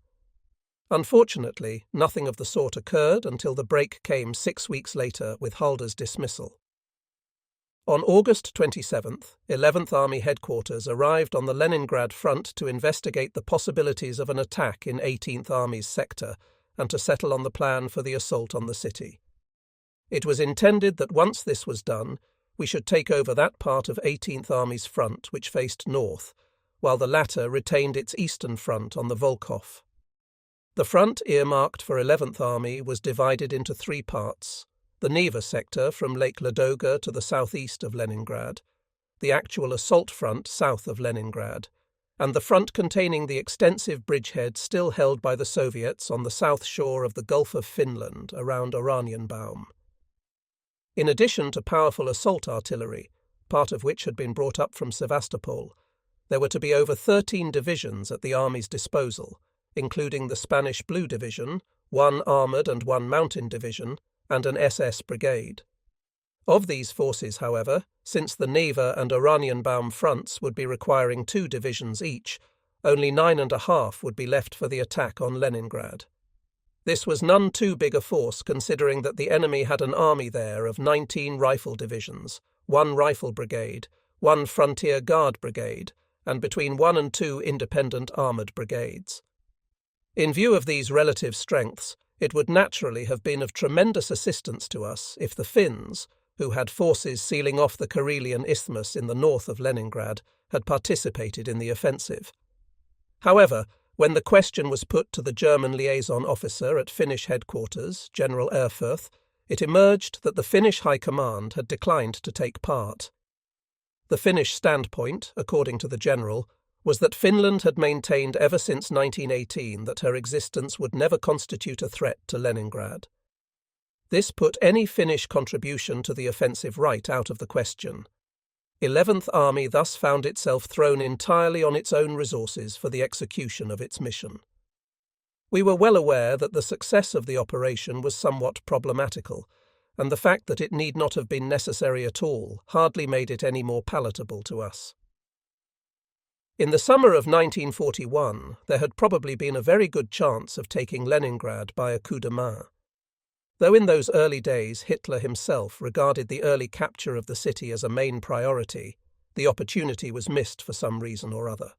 Unfortunately, nothing of the sort occurred until the break came 6 weeks later with Halder's dismissal. On August 27th, 11th Army Headquarters arrived on the Leningrad front to investigate the possibilities of an attack in 18th Army's sector and to settle on the plan for the assault on the city. It was intended that once this was done, we should take over that part of 18th Army's front which faced north, while the latter retained its eastern front on the Volkhov. The front earmarked for 11th Army was divided into 3 parts: the Neva sector from Lake Ladoga to the southeast of Leningrad, the actual assault front south of Leningrad, and the front containing the extensive bridgehead still held by the Soviets on the south shore of the Gulf of Finland around Oranienbaum. In addition to powerful assault artillery, part of which had been brought up from Sevastopol, there were to be over 13 divisions at the army's disposal, including the Spanish Blue Division, one armoured and one mountain division, and an SS brigade. Of these forces, however, since the Neva and Oranienbaum fronts would be requiring 2 divisions each, only 9.5 would be left for the attack on Leningrad. This was none too big a force considering that the enemy had an army there of 19 rifle divisions, 1 rifle brigade, 1 frontier guard brigade, and between 1 and 2 independent armoured brigades. In view of these relative strengths, it would naturally have been of tremendous assistance to us if the Finns, who had forces sealing off the Karelian Isthmus in the north of Leningrad, had participated in the offensive. However, when the question was put to the German liaison officer at Finnish headquarters, General Erfurth, it emerged that the Finnish High Command had declined to take part. The Finnish standpoint, according to the general, was that Finland had maintained ever since 1918 that her existence would never constitute a threat to Leningrad. This put any Finnish contribution to the offensive right out of the question. 11th Army thus found itself thrown entirely on its own resources for the execution of its mission. We were well aware that the success of the operation was somewhat problematical, and the fact that it need not have been necessary at all hardly made it any more palatable to us. In the summer of 1941, there had probably been a very good chance of taking Leningrad by a coup de main. Though in those early days Hitler himself regarded the early capture of the city as a main priority, the opportunity was missed for some reason or other.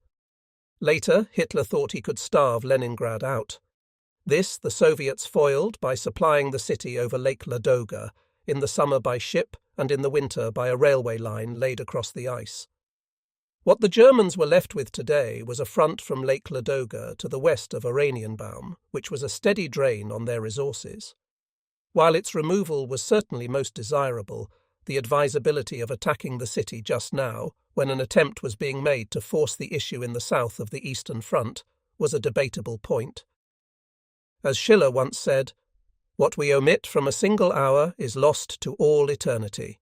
Later, Hitler thought he could starve Leningrad out. This the Soviets foiled by supplying the city over Lake Ladoga, in the summer by ship and in the winter by a railway line laid across the ice. What the Germans were left with today was a front from Lake Ladoga to the west of Oranienbaum, which was a steady drain on their resources. While its removal was certainly most desirable, the advisability of attacking the city just now, when an attempt was being made to force the issue in the south of the Eastern Front, was a debatable point. As Schiller once said, "What we omit from a single hour is lost to all eternity."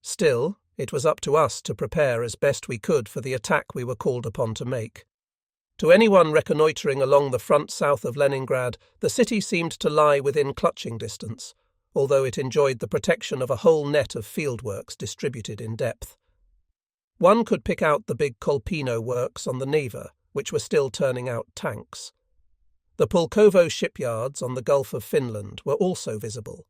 Still, it was up to us to prepare as best we could for the attack we were called upon to make. To anyone reconnoitring along the front south of Leningrad, the city seemed to lie within clutching distance, although it enjoyed the protection of a whole net of fieldworks distributed in depth. One could pick out the big Kolpino works on the Neva, which were still turning out tanks. The Pulkovo shipyards on the Gulf of Finland were also visible.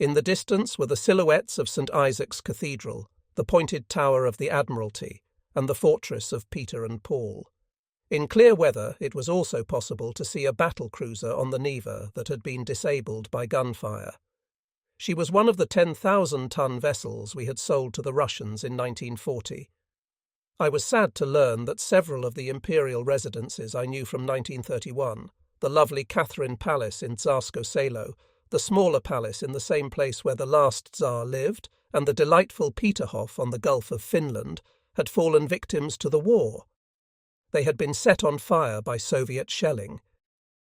In the distance were the silhouettes of St. Isaac's Cathedral, the pointed tower of the Admiralty, and the fortress of Peter and Paul. In clear weather, it was also possible to see a battle cruiser on the Neva that had been disabled by gunfire. She was one of the 10,000-ton vessels we had sold to the Russians in 1940. I was sad to learn that several of the imperial residences I knew from 1931, the lovely Catherine Palace in Tsarsko Selo, the smaller palace in the same place where the last Tsar lived, and the delightful Peterhof on the Gulf of Finland, had fallen victims to the war. They had been set on fire by Soviet shelling.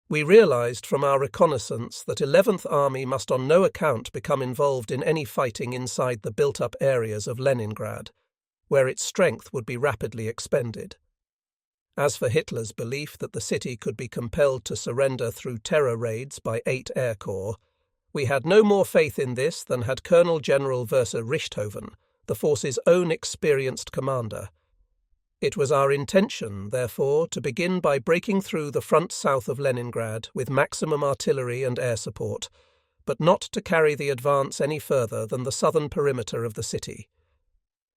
We realized from our reconnaissance that 11th Army must on no account become involved in any fighting inside the built-up areas of Leningrad, where its strength would be rapidly expended. As for Hitler's belief that the city could be compelled to surrender through terror raids by 8 Air Corps, we had no more faith in this than had Colonel General Verser Richthofen, the force's own experienced commander. It was our intention, therefore, to begin by breaking through the front south of Leningrad with maximum artillery and air support, but not to carry the advance any further than the southern perimeter of the city.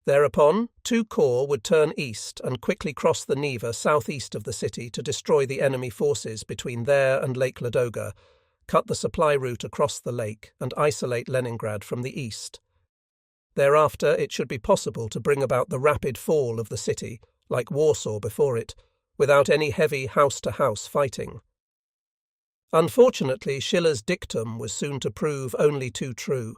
Thereupon, 2 corps would turn east and quickly cross the Neva southeast of the city to destroy the enemy forces between there and Lake Ladoga, cut the supply route across the lake, and isolate Leningrad from the east. Thereafter, it should be possible to bring about the rapid fall of the city, like Warsaw before it, without any heavy house-to-house fighting. Unfortunately, Schiller's dictum was soon to prove only too true.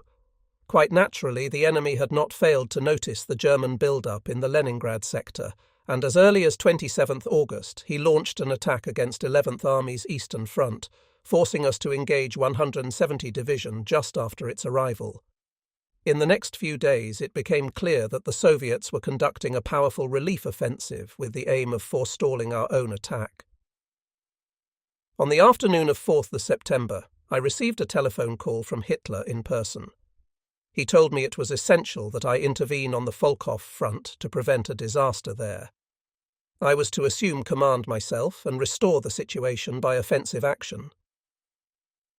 Quite naturally, the enemy had not failed to notice the German build-up in the Leningrad sector, and as early as 27th August he launched an attack against 11th Army's eastern front, forcing us to engage 170 Division just after its arrival. In the next few days, it became clear that the Soviets were conducting a powerful relief offensive with the aim of forestalling our own attack. On the afternoon of 4th September, I received a telephone call from Hitler in person. He told me it was essential that I intervene on the Volkhov front to prevent a disaster there. I was to assume command myself and restore the situation by offensive action.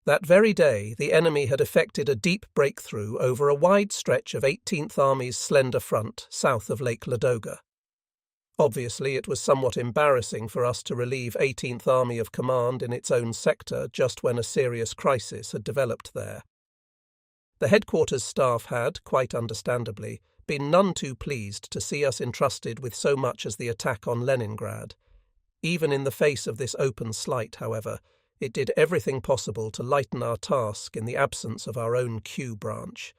That very day, the enemy had effected a deep breakthrough over a wide stretch of 18th Army's slender front south of Lake Ladoga. Obviously, it was somewhat embarrassing for us to relieve 18th Army of command in its own sector just when a serious crisis had developed there. The headquarters staff had, quite understandably, been none too pleased to see us entrusted with so much as the attack on Leningrad. Even in the face of this open slight, however, it did everything possible to lighten our task in the absence of our own Q branch.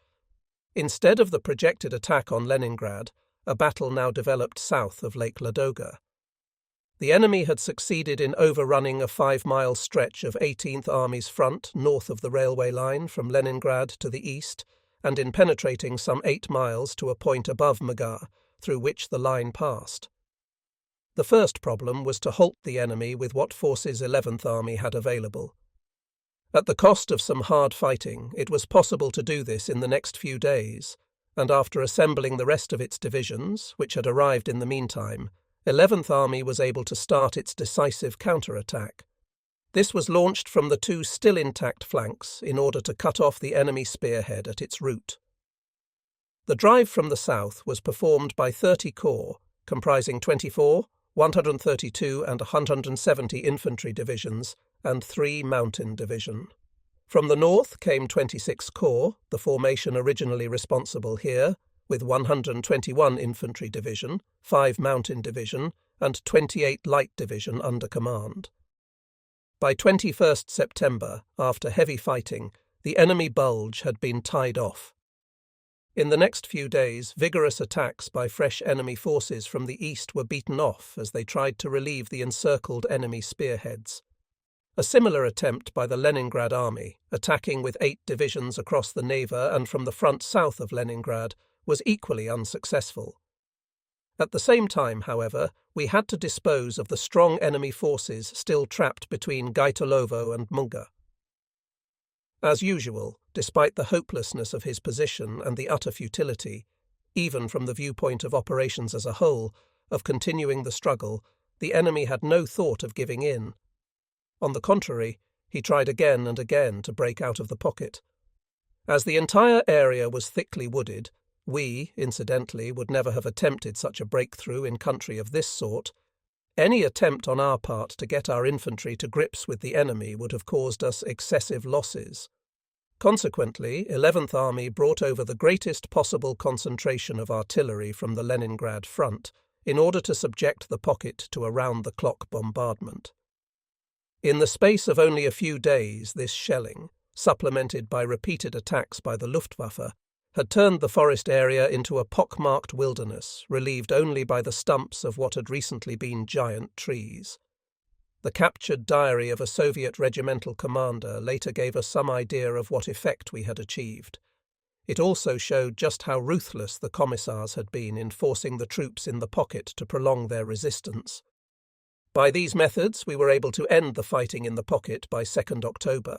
Instead of the projected attack on Leningrad, a battle now developed south of Lake Ladoga. The enemy had succeeded in overrunning a 5-mile stretch of 18th Army's front north of the railway line from Leningrad to the east, and in penetrating some 8 miles to a point above Mugar, through which the line passed. The first problem was to halt the enemy with what forces 11th Army had available. At the cost of some hard fighting, it was possible to do this in the next few days, and after assembling the rest of its divisions, which had arrived in the meantime, 11th Army was able to start its decisive counterattack. This was launched from the 2 still intact flanks in order to cut off the enemy spearhead at its root. The drive from the south was performed by 30 corps, comprising 24, 132 and 170 infantry divisions, and 3 mountain division. From the north came 26 corps, the formation originally responsible here, with 121 infantry division, 5 mountain division, and 28 light division under command. By 21st September, after heavy fighting, the enemy bulge had been tied off. In the next few days, vigorous attacks by fresh enemy forces from the east were beaten off as they tried to relieve the encircled enemy spearheads. A similar attempt by the Leningrad Army, attacking with 8 divisions across the Neva and from the front south of Leningrad, was equally unsuccessful. At the same time, however, we had to dispose of the strong enemy forces still trapped between Gaitolovo and Muga. As usual, despite the hopelessness of his position and the utter futility, even from the viewpoint of operations as a whole, of continuing the struggle, the enemy had no thought of giving in. On the contrary, he tried again and again to break out of the pocket. As the entire area was thickly wooded, we, incidentally, would never have attempted such a breakthrough in country of this sort. Any attempt on our part to get our infantry to grips with the enemy would have caused us excessive losses. Consequently, 11th Army brought over the greatest possible concentration of artillery from the Leningrad front in order to subject the pocket to a round-the-clock bombardment. In the space of only a few days, this shelling, supplemented by repeated attacks by the Luftwaffe, had turned the forest area into a pock-marked wilderness, relieved only by the stumps of what had recently been giant trees. The captured diary of a Soviet regimental commander later gave us some idea of what effect we had achieved. It also showed just how ruthless the commissars had been in forcing the troops in the pocket to prolong their resistance. By these methods, we were able to end the fighting in the pocket by 2nd October.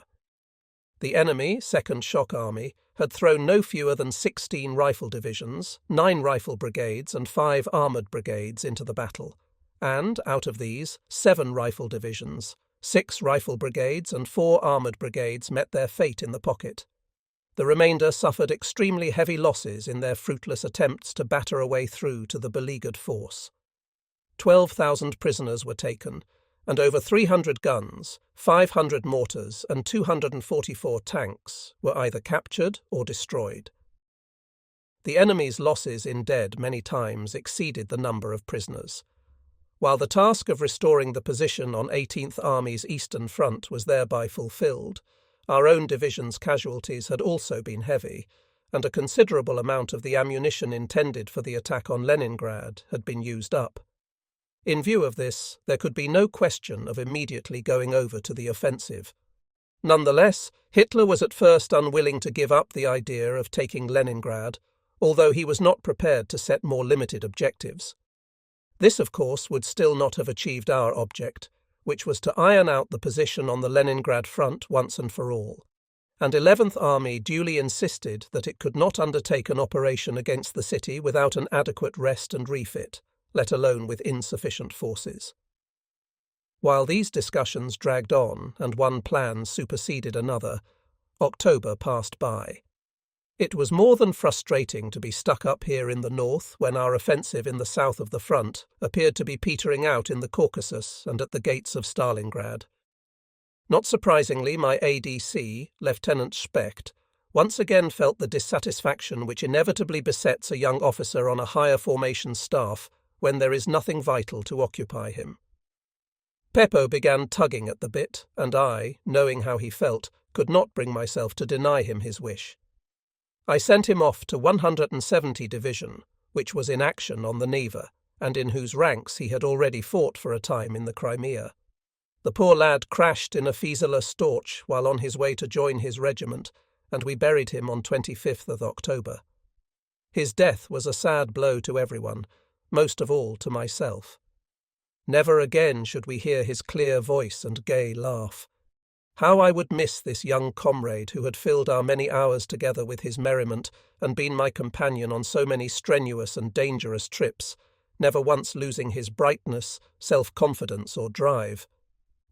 The enemy, 2nd Shock Army, had thrown no fewer than 16 rifle divisions, 9 rifle brigades and 5 armoured brigades into the battle, and, out of these, 7 rifle divisions, 6 rifle brigades and 4 armoured brigades met their fate in the pocket. The remainder suffered extremely heavy losses in their fruitless attempts to batter a way through to the beleaguered force. 12,000 prisoners were taken, and over 300 guns, 500 mortars and 244 tanks were either captured or destroyed. The enemy's losses in dead many times exceeded the number of prisoners. While the task of restoring the position on 18th Army's eastern front was thereby fulfilled, our own division's casualties had also been heavy, and a considerable amount of the ammunition intended for the attack on Leningrad had been used up. In view of this, there could be no question of immediately going over to the offensive. Nonetheless, Hitler was at first unwilling to give up the idea of taking Leningrad, although he was not prepared to set more limited objectives. This, of course, would still not have achieved our object, which was to iron out the position on the Leningrad front once and for all, and 11th Army duly insisted that it could not undertake an operation against the city without an adequate rest and refit, let alone with insufficient forces. While these discussions dragged on and one plan superseded another, October passed by. It was more than frustrating to be stuck up here in the north when our offensive in the south of the front appeared to be petering out in the Caucasus and at the gates of Stalingrad. Not surprisingly, my ADC, Lieutenant Specht, once again felt the dissatisfaction which inevitably besets a young officer on a higher formation staff when there is nothing vital to occupy him. Peppo began tugging at the bit, and I, knowing how he felt, could not bring myself to deny him his wish. I sent him off to 170 Division, which was in action on the Neva, and in whose ranks he had already fought for a time in the Crimea. The poor lad crashed in a Fieseler Storch while on his way to join his regiment, and we buried him on 25th of October. His death was a sad blow to everyone, most of all to myself. Never again should we hear his clear voice and gay laugh. How I would miss this young comrade who had filled our many hours together with his merriment and been my companion on so many strenuous and dangerous trips, never once losing his brightness, self-confidence or drive.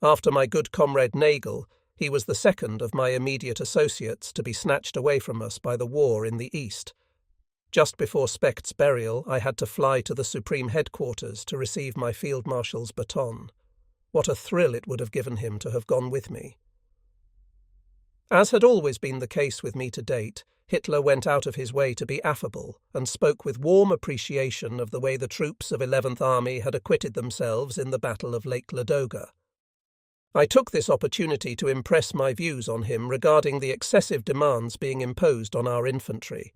After my good comrade Nagel, he was the second of my immediate associates to be snatched away from us by the war in the East. Just before Specht's burial, I had to fly to the Supreme Headquarters to receive my Field Marshal's baton. What a thrill it would have given him to have gone with me. As had always been the case with me to date, Hitler went out of his way to be affable and spoke with warm appreciation of the way the troops of 11th Army had acquitted themselves in the Battle of Lake Ladoga. I took this opportunity to impress my views on him regarding the excessive demands being imposed on our infantry.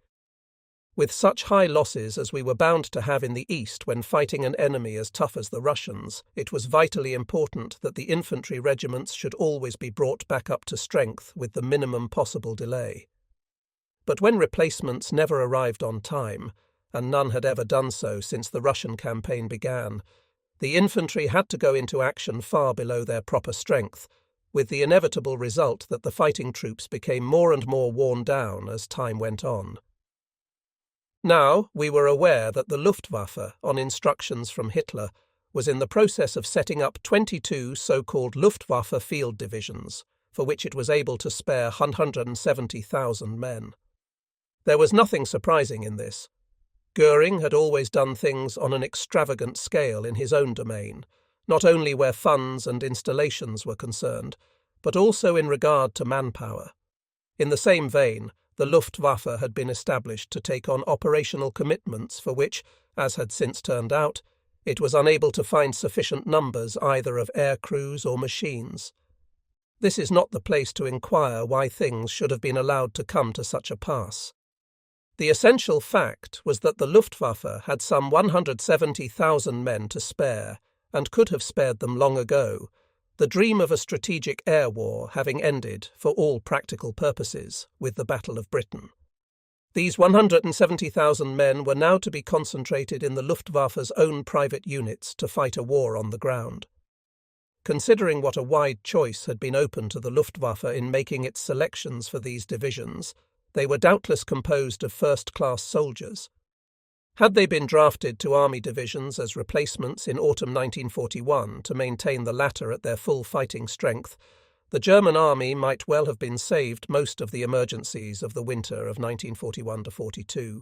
With such high losses as we were bound to have in the East when fighting an enemy as tough as the Russians, it was vitally important that the infantry regiments should always be brought back up to strength with the minimum possible delay. But when replacements never arrived on time, and none had ever done so since the Russian campaign began, the infantry had to go into action far below their proper strength, with the inevitable result that the fighting troops became more and more worn down as time went on. Now we were aware that the Luftwaffe, on instructions from Hitler, was in the process of setting up 22 so-called Luftwaffe field divisions, for which it was able to spare 170,000 men. There was nothing surprising in this. Goering had always done things on an extravagant scale in his own domain, not only where funds and installations were concerned, but also in regard to manpower. In the same vein, the Luftwaffe had been established to take on operational commitments for which, as had since turned out, it was unable to find sufficient numbers either of air crews or machines. This is not the place to inquire why things should have been allowed to come to such a pass. The essential fact was that the Luftwaffe had some 170,000 men to spare, and could have spared them long ago, the dream of a strategic air war having ended, for all practical purposes, with the Battle of Britain. These 170,000 men were now to be concentrated in the Luftwaffe's own private units to fight a war on the ground. Considering what a wide choice had been open to the Luftwaffe in making its selections for these divisions, they were doubtless composed of first-class soldiers. Had they been drafted to army divisions as replacements in autumn 1941 to maintain the latter at their full fighting strength, the German army might well have been saved most of the emergencies of the winter of 1941-42.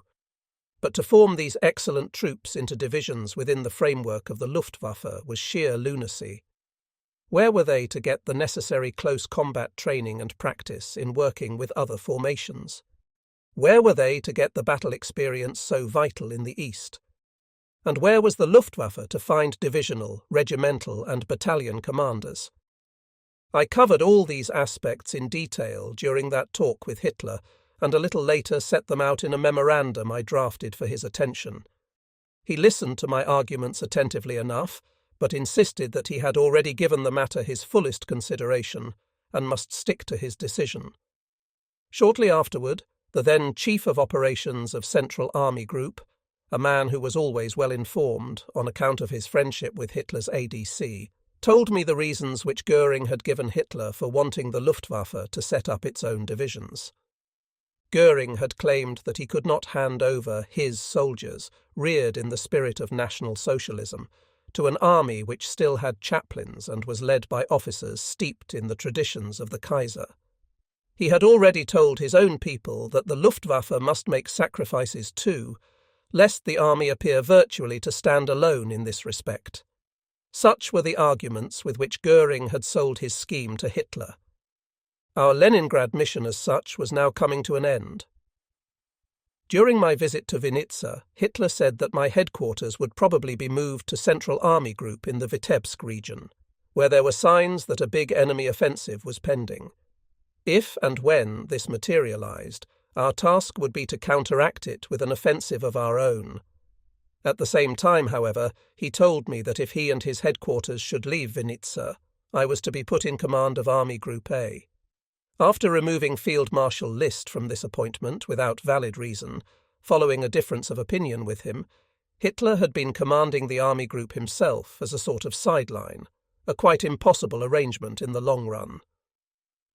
But to form these excellent troops into divisions within the framework of the Luftwaffe was sheer lunacy. Where were they to get the necessary close combat training and practice in working with other formations? Where were they to get the battle experience so vital in the East? And where was the Luftwaffe to find divisional, regimental and battalion commanders? I covered all these aspects in detail during that talk with Hitler, and a little later set them out in a memorandum I drafted for his attention. He listened to my arguments attentively enough, but insisted that he had already given the matter his fullest consideration, and must stick to his decision. Shortly afterward, the then Chief of Operations of Central Army Group, a man who was always well informed on account of his friendship with Hitler's ADC, told me the reasons which Goering had given Hitler for wanting the Luftwaffe to set up its own divisions. Goering had claimed that he could not hand over his soldiers, reared in the spirit of National Socialism, to an army which still had chaplains and was led by officers steeped in the traditions of the Kaiser. He had already told his own people that the Luftwaffe must make sacrifices too, lest the army appear virtually to stand alone in this respect. Such were the arguments with which Goering had sold his scheme to Hitler. Our Leningrad mission as such was now coming to an end. During my visit to Vinitsa, Hitler said that my headquarters would probably be moved to Central Army Group in the Vitebsk region, where there were signs that a big enemy offensive was pending. If and when this materialized, our task would be to counteract it with an offensive of our own. At the same time, however, he told me that if he and his headquarters should leave Vinitsa, I was to be put in command of Army Group A. After removing Field Marshal List from this appointment without valid reason, following a difference of opinion with him, Hitler had been commanding the Army Group himself as a sort of sideline, a quite impossible arrangement in the long run.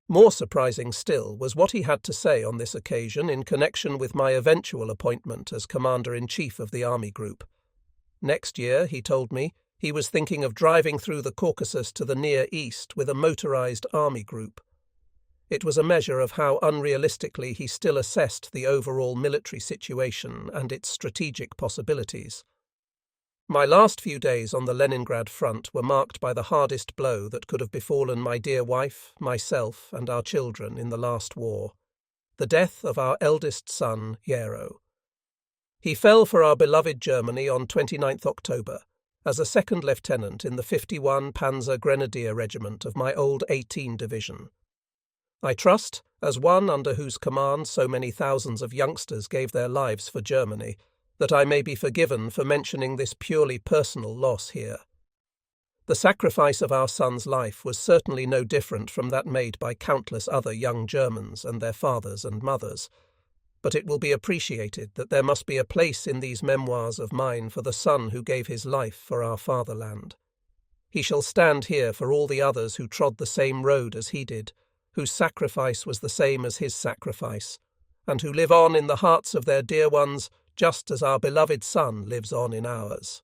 More surprising still was what he had to say on this occasion in connection with my eventual appointment as Commander-in-Chief of the Army Group. Next year, he told me, he was thinking of driving through the Caucasus to the Near East with a motorized army group. It was a measure of how unrealistically he still assessed the overall military situation and its strategic possibilities. My last few days on the Leningrad front were marked by the hardest blow that could have befallen my dear wife, myself, and our children in the last war: the death of our eldest son, Gero. He fell for our beloved Germany on 29th October as a second lieutenant in the 51 Panzer Grenadier Regiment of my old 18 Division. I trust, as one under whose command so many thousands of youngsters gave their lives for Germany, that I may be forgiven for mentioning this purely personal loss here. The sacrifice of our son's life was certainly no different from that made by countless other young Germans and their fathers and mothers, but it will be appreciated that there must be a place in these memoirs of mine for the son who gave his life for our fatherland. He shall stand here for all the others who trod the same road as he did, whose sacrifice was the same as his sacrifice, and who live on in the hearts of their dear ones just as our beloved son lives on in ours.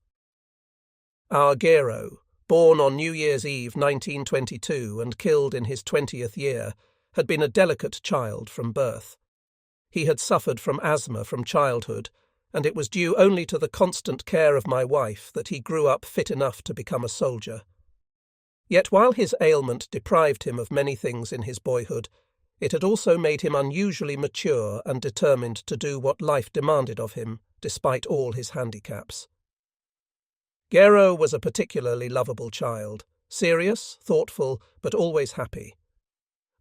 Our Gero, born on New Year's Eve 1922 and killed in his 20th year, had been a delicate child from birth. He had suffered from asthma from childhood, and it was due only to the constant care of my wife that he grew up fit enough to become a soldier. Yet while his ailment deprived him of many things in his boyhood, it had also made him unusually mature and determined to do what life demanded of him, despite all his handicaps. Gero was a particularly lovable child, serious, thoughtful, but always happy.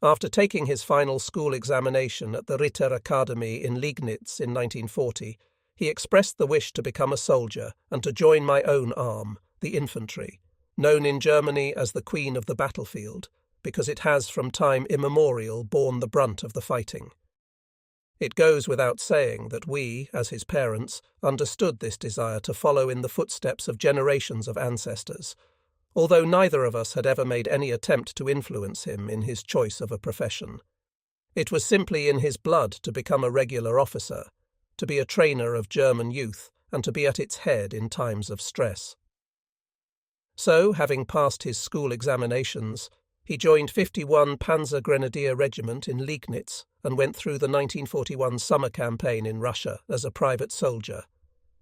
After taking his final school examination at the Ritter Academy in Liegnitz in 1940, he expressed the wish to become a soldier and to join my own arm, the infantry, known in Germany as the Queen of the Battlefield, because it has from time immemorial borne the brunt of the fighting. It goes without saying that we, as his parents, understood this desire to follow in the footsteps of generations of ancestors, although neither of us had ever made any attempt to influence him in his choice of a profession. It was simply in his blood to become a regular officer, to be a trainer of German youth, and to be at its head in times of stress. So, having passed his school examinations, he joined 51 Panzer Grenadier Regiment in Liegnitz and went through the 1941 summer campaign in Russia as a private soldier.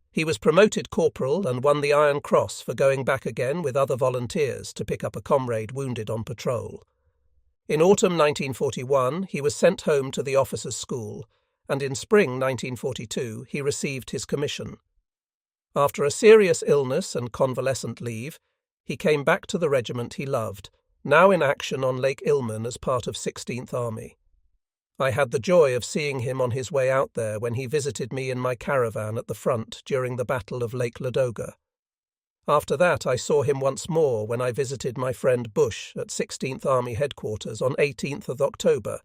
He was promoted corporal and won the Iron Cross for going back again with other volunteers to pick up a comrade wounded on patrol. In autumn 1941 he was sent home to the officers' school, and in spring 1942 he received his commission. After a serious illness and convalescent leave, he came back to the regiment he loved, now in action on Lake Ilmen as part of 16th Army. I had the joy of seeing him on his way out there when he visited me in my caravan at the front during the Battle of Lake Ladoga. After that, I saw him once more when I visited my friend Bush at 16th Army Headquarters on 18th of October.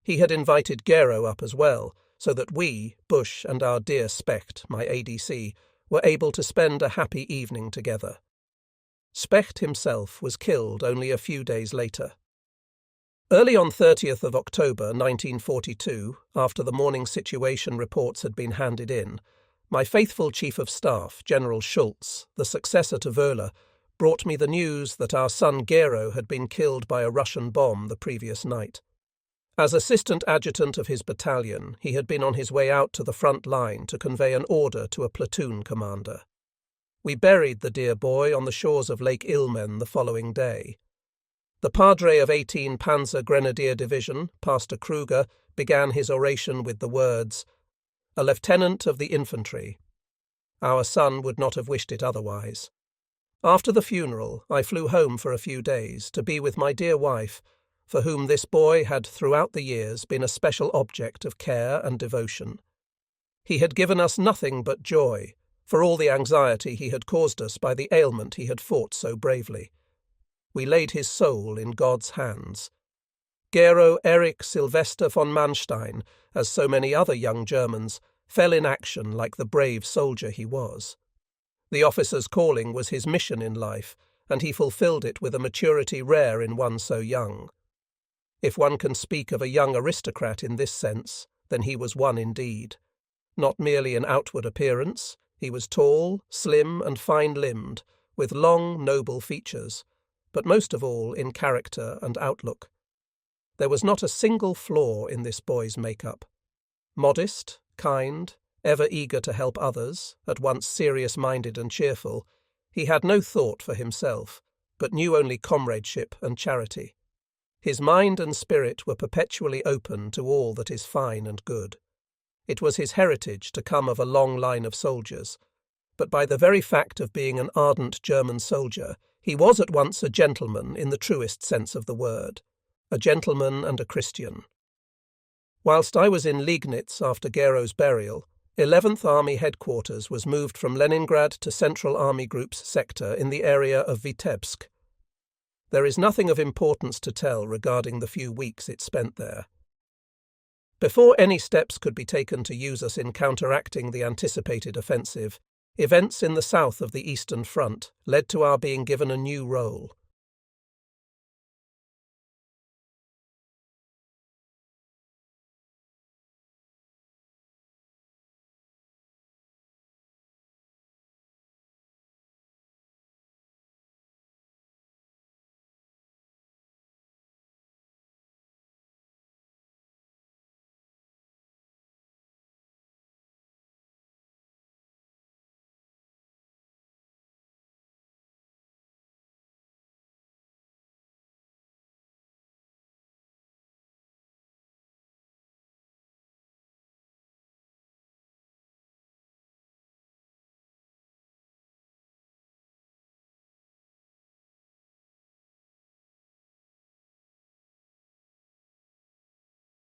He had invited Gero up as well, so that we, Bush and our dear Specht, my ADC, were able to spend a happy evening together. Specht himself was killed only a few days later. Early on 30th of October 1942, after the morning situation reports had been handed in, my faithful Chief of Staff, General Schultz, the successor to Wöhler, brought me the news that our son Gero had been killed by a Russian bomb the previous night. As assistant adjutant of his battalion, he had been on his way out to the front line to convey an order to a platoon commander. We buried the dear boy on the shores of Lake Ilmen the following day. The Padre of 18 Panzer Grenadier Division, Pastor Kruger, began his oration with the words, "A lieutenant of the infantry." Our son would not have wished it otherwise. After the funeral, I flew home for a few days to be with my dear wife, for whom this boy had throughout the years been a special object of care and devotion. He had given us nothing but joy, for all the anxiety he had caused us by the ailment he had fought so bravely. We laid his soul in God's hands. Gero Erich Sylvester von Manstein, as so many other young Germans, fell in action like the brave soldier he was. The officer's calling was his mission in life, and he fulfilled it with a maturity rare in one so young. If one can speak of a young aristocrat in this sense, then he was one indeed. Not merely in outward appearance, he was tall, slim, and fine-limbed, with long, noble features, but most of all in character and outlook. There was not a single flaw in this boy's make-up. Modest, kind, ever eager to help others, at once serious-minded and cheerful, he had no thought for himself, but knew only comradeship and charity. His mind and spirit were perpetually open to all that is fine and good. It was his heritage to come of a long line of soldiers, but by the very fact of being an ardent German soldier, he was at once a gentleman in the truest sense of the word, a gentleman and a Christian. Whilst I was in Liegnitz after Gero's burial, 11th Army Headquarters was moved from Leningrad to Central Army Group's sector in the area of Vitebsk. There is nothing of importance to tell regarding the few weeks it spent there. Before any steps could be taken to use us in counteracting the anticipated offensive, events in the south of the Eastern Front led to our being given a new role.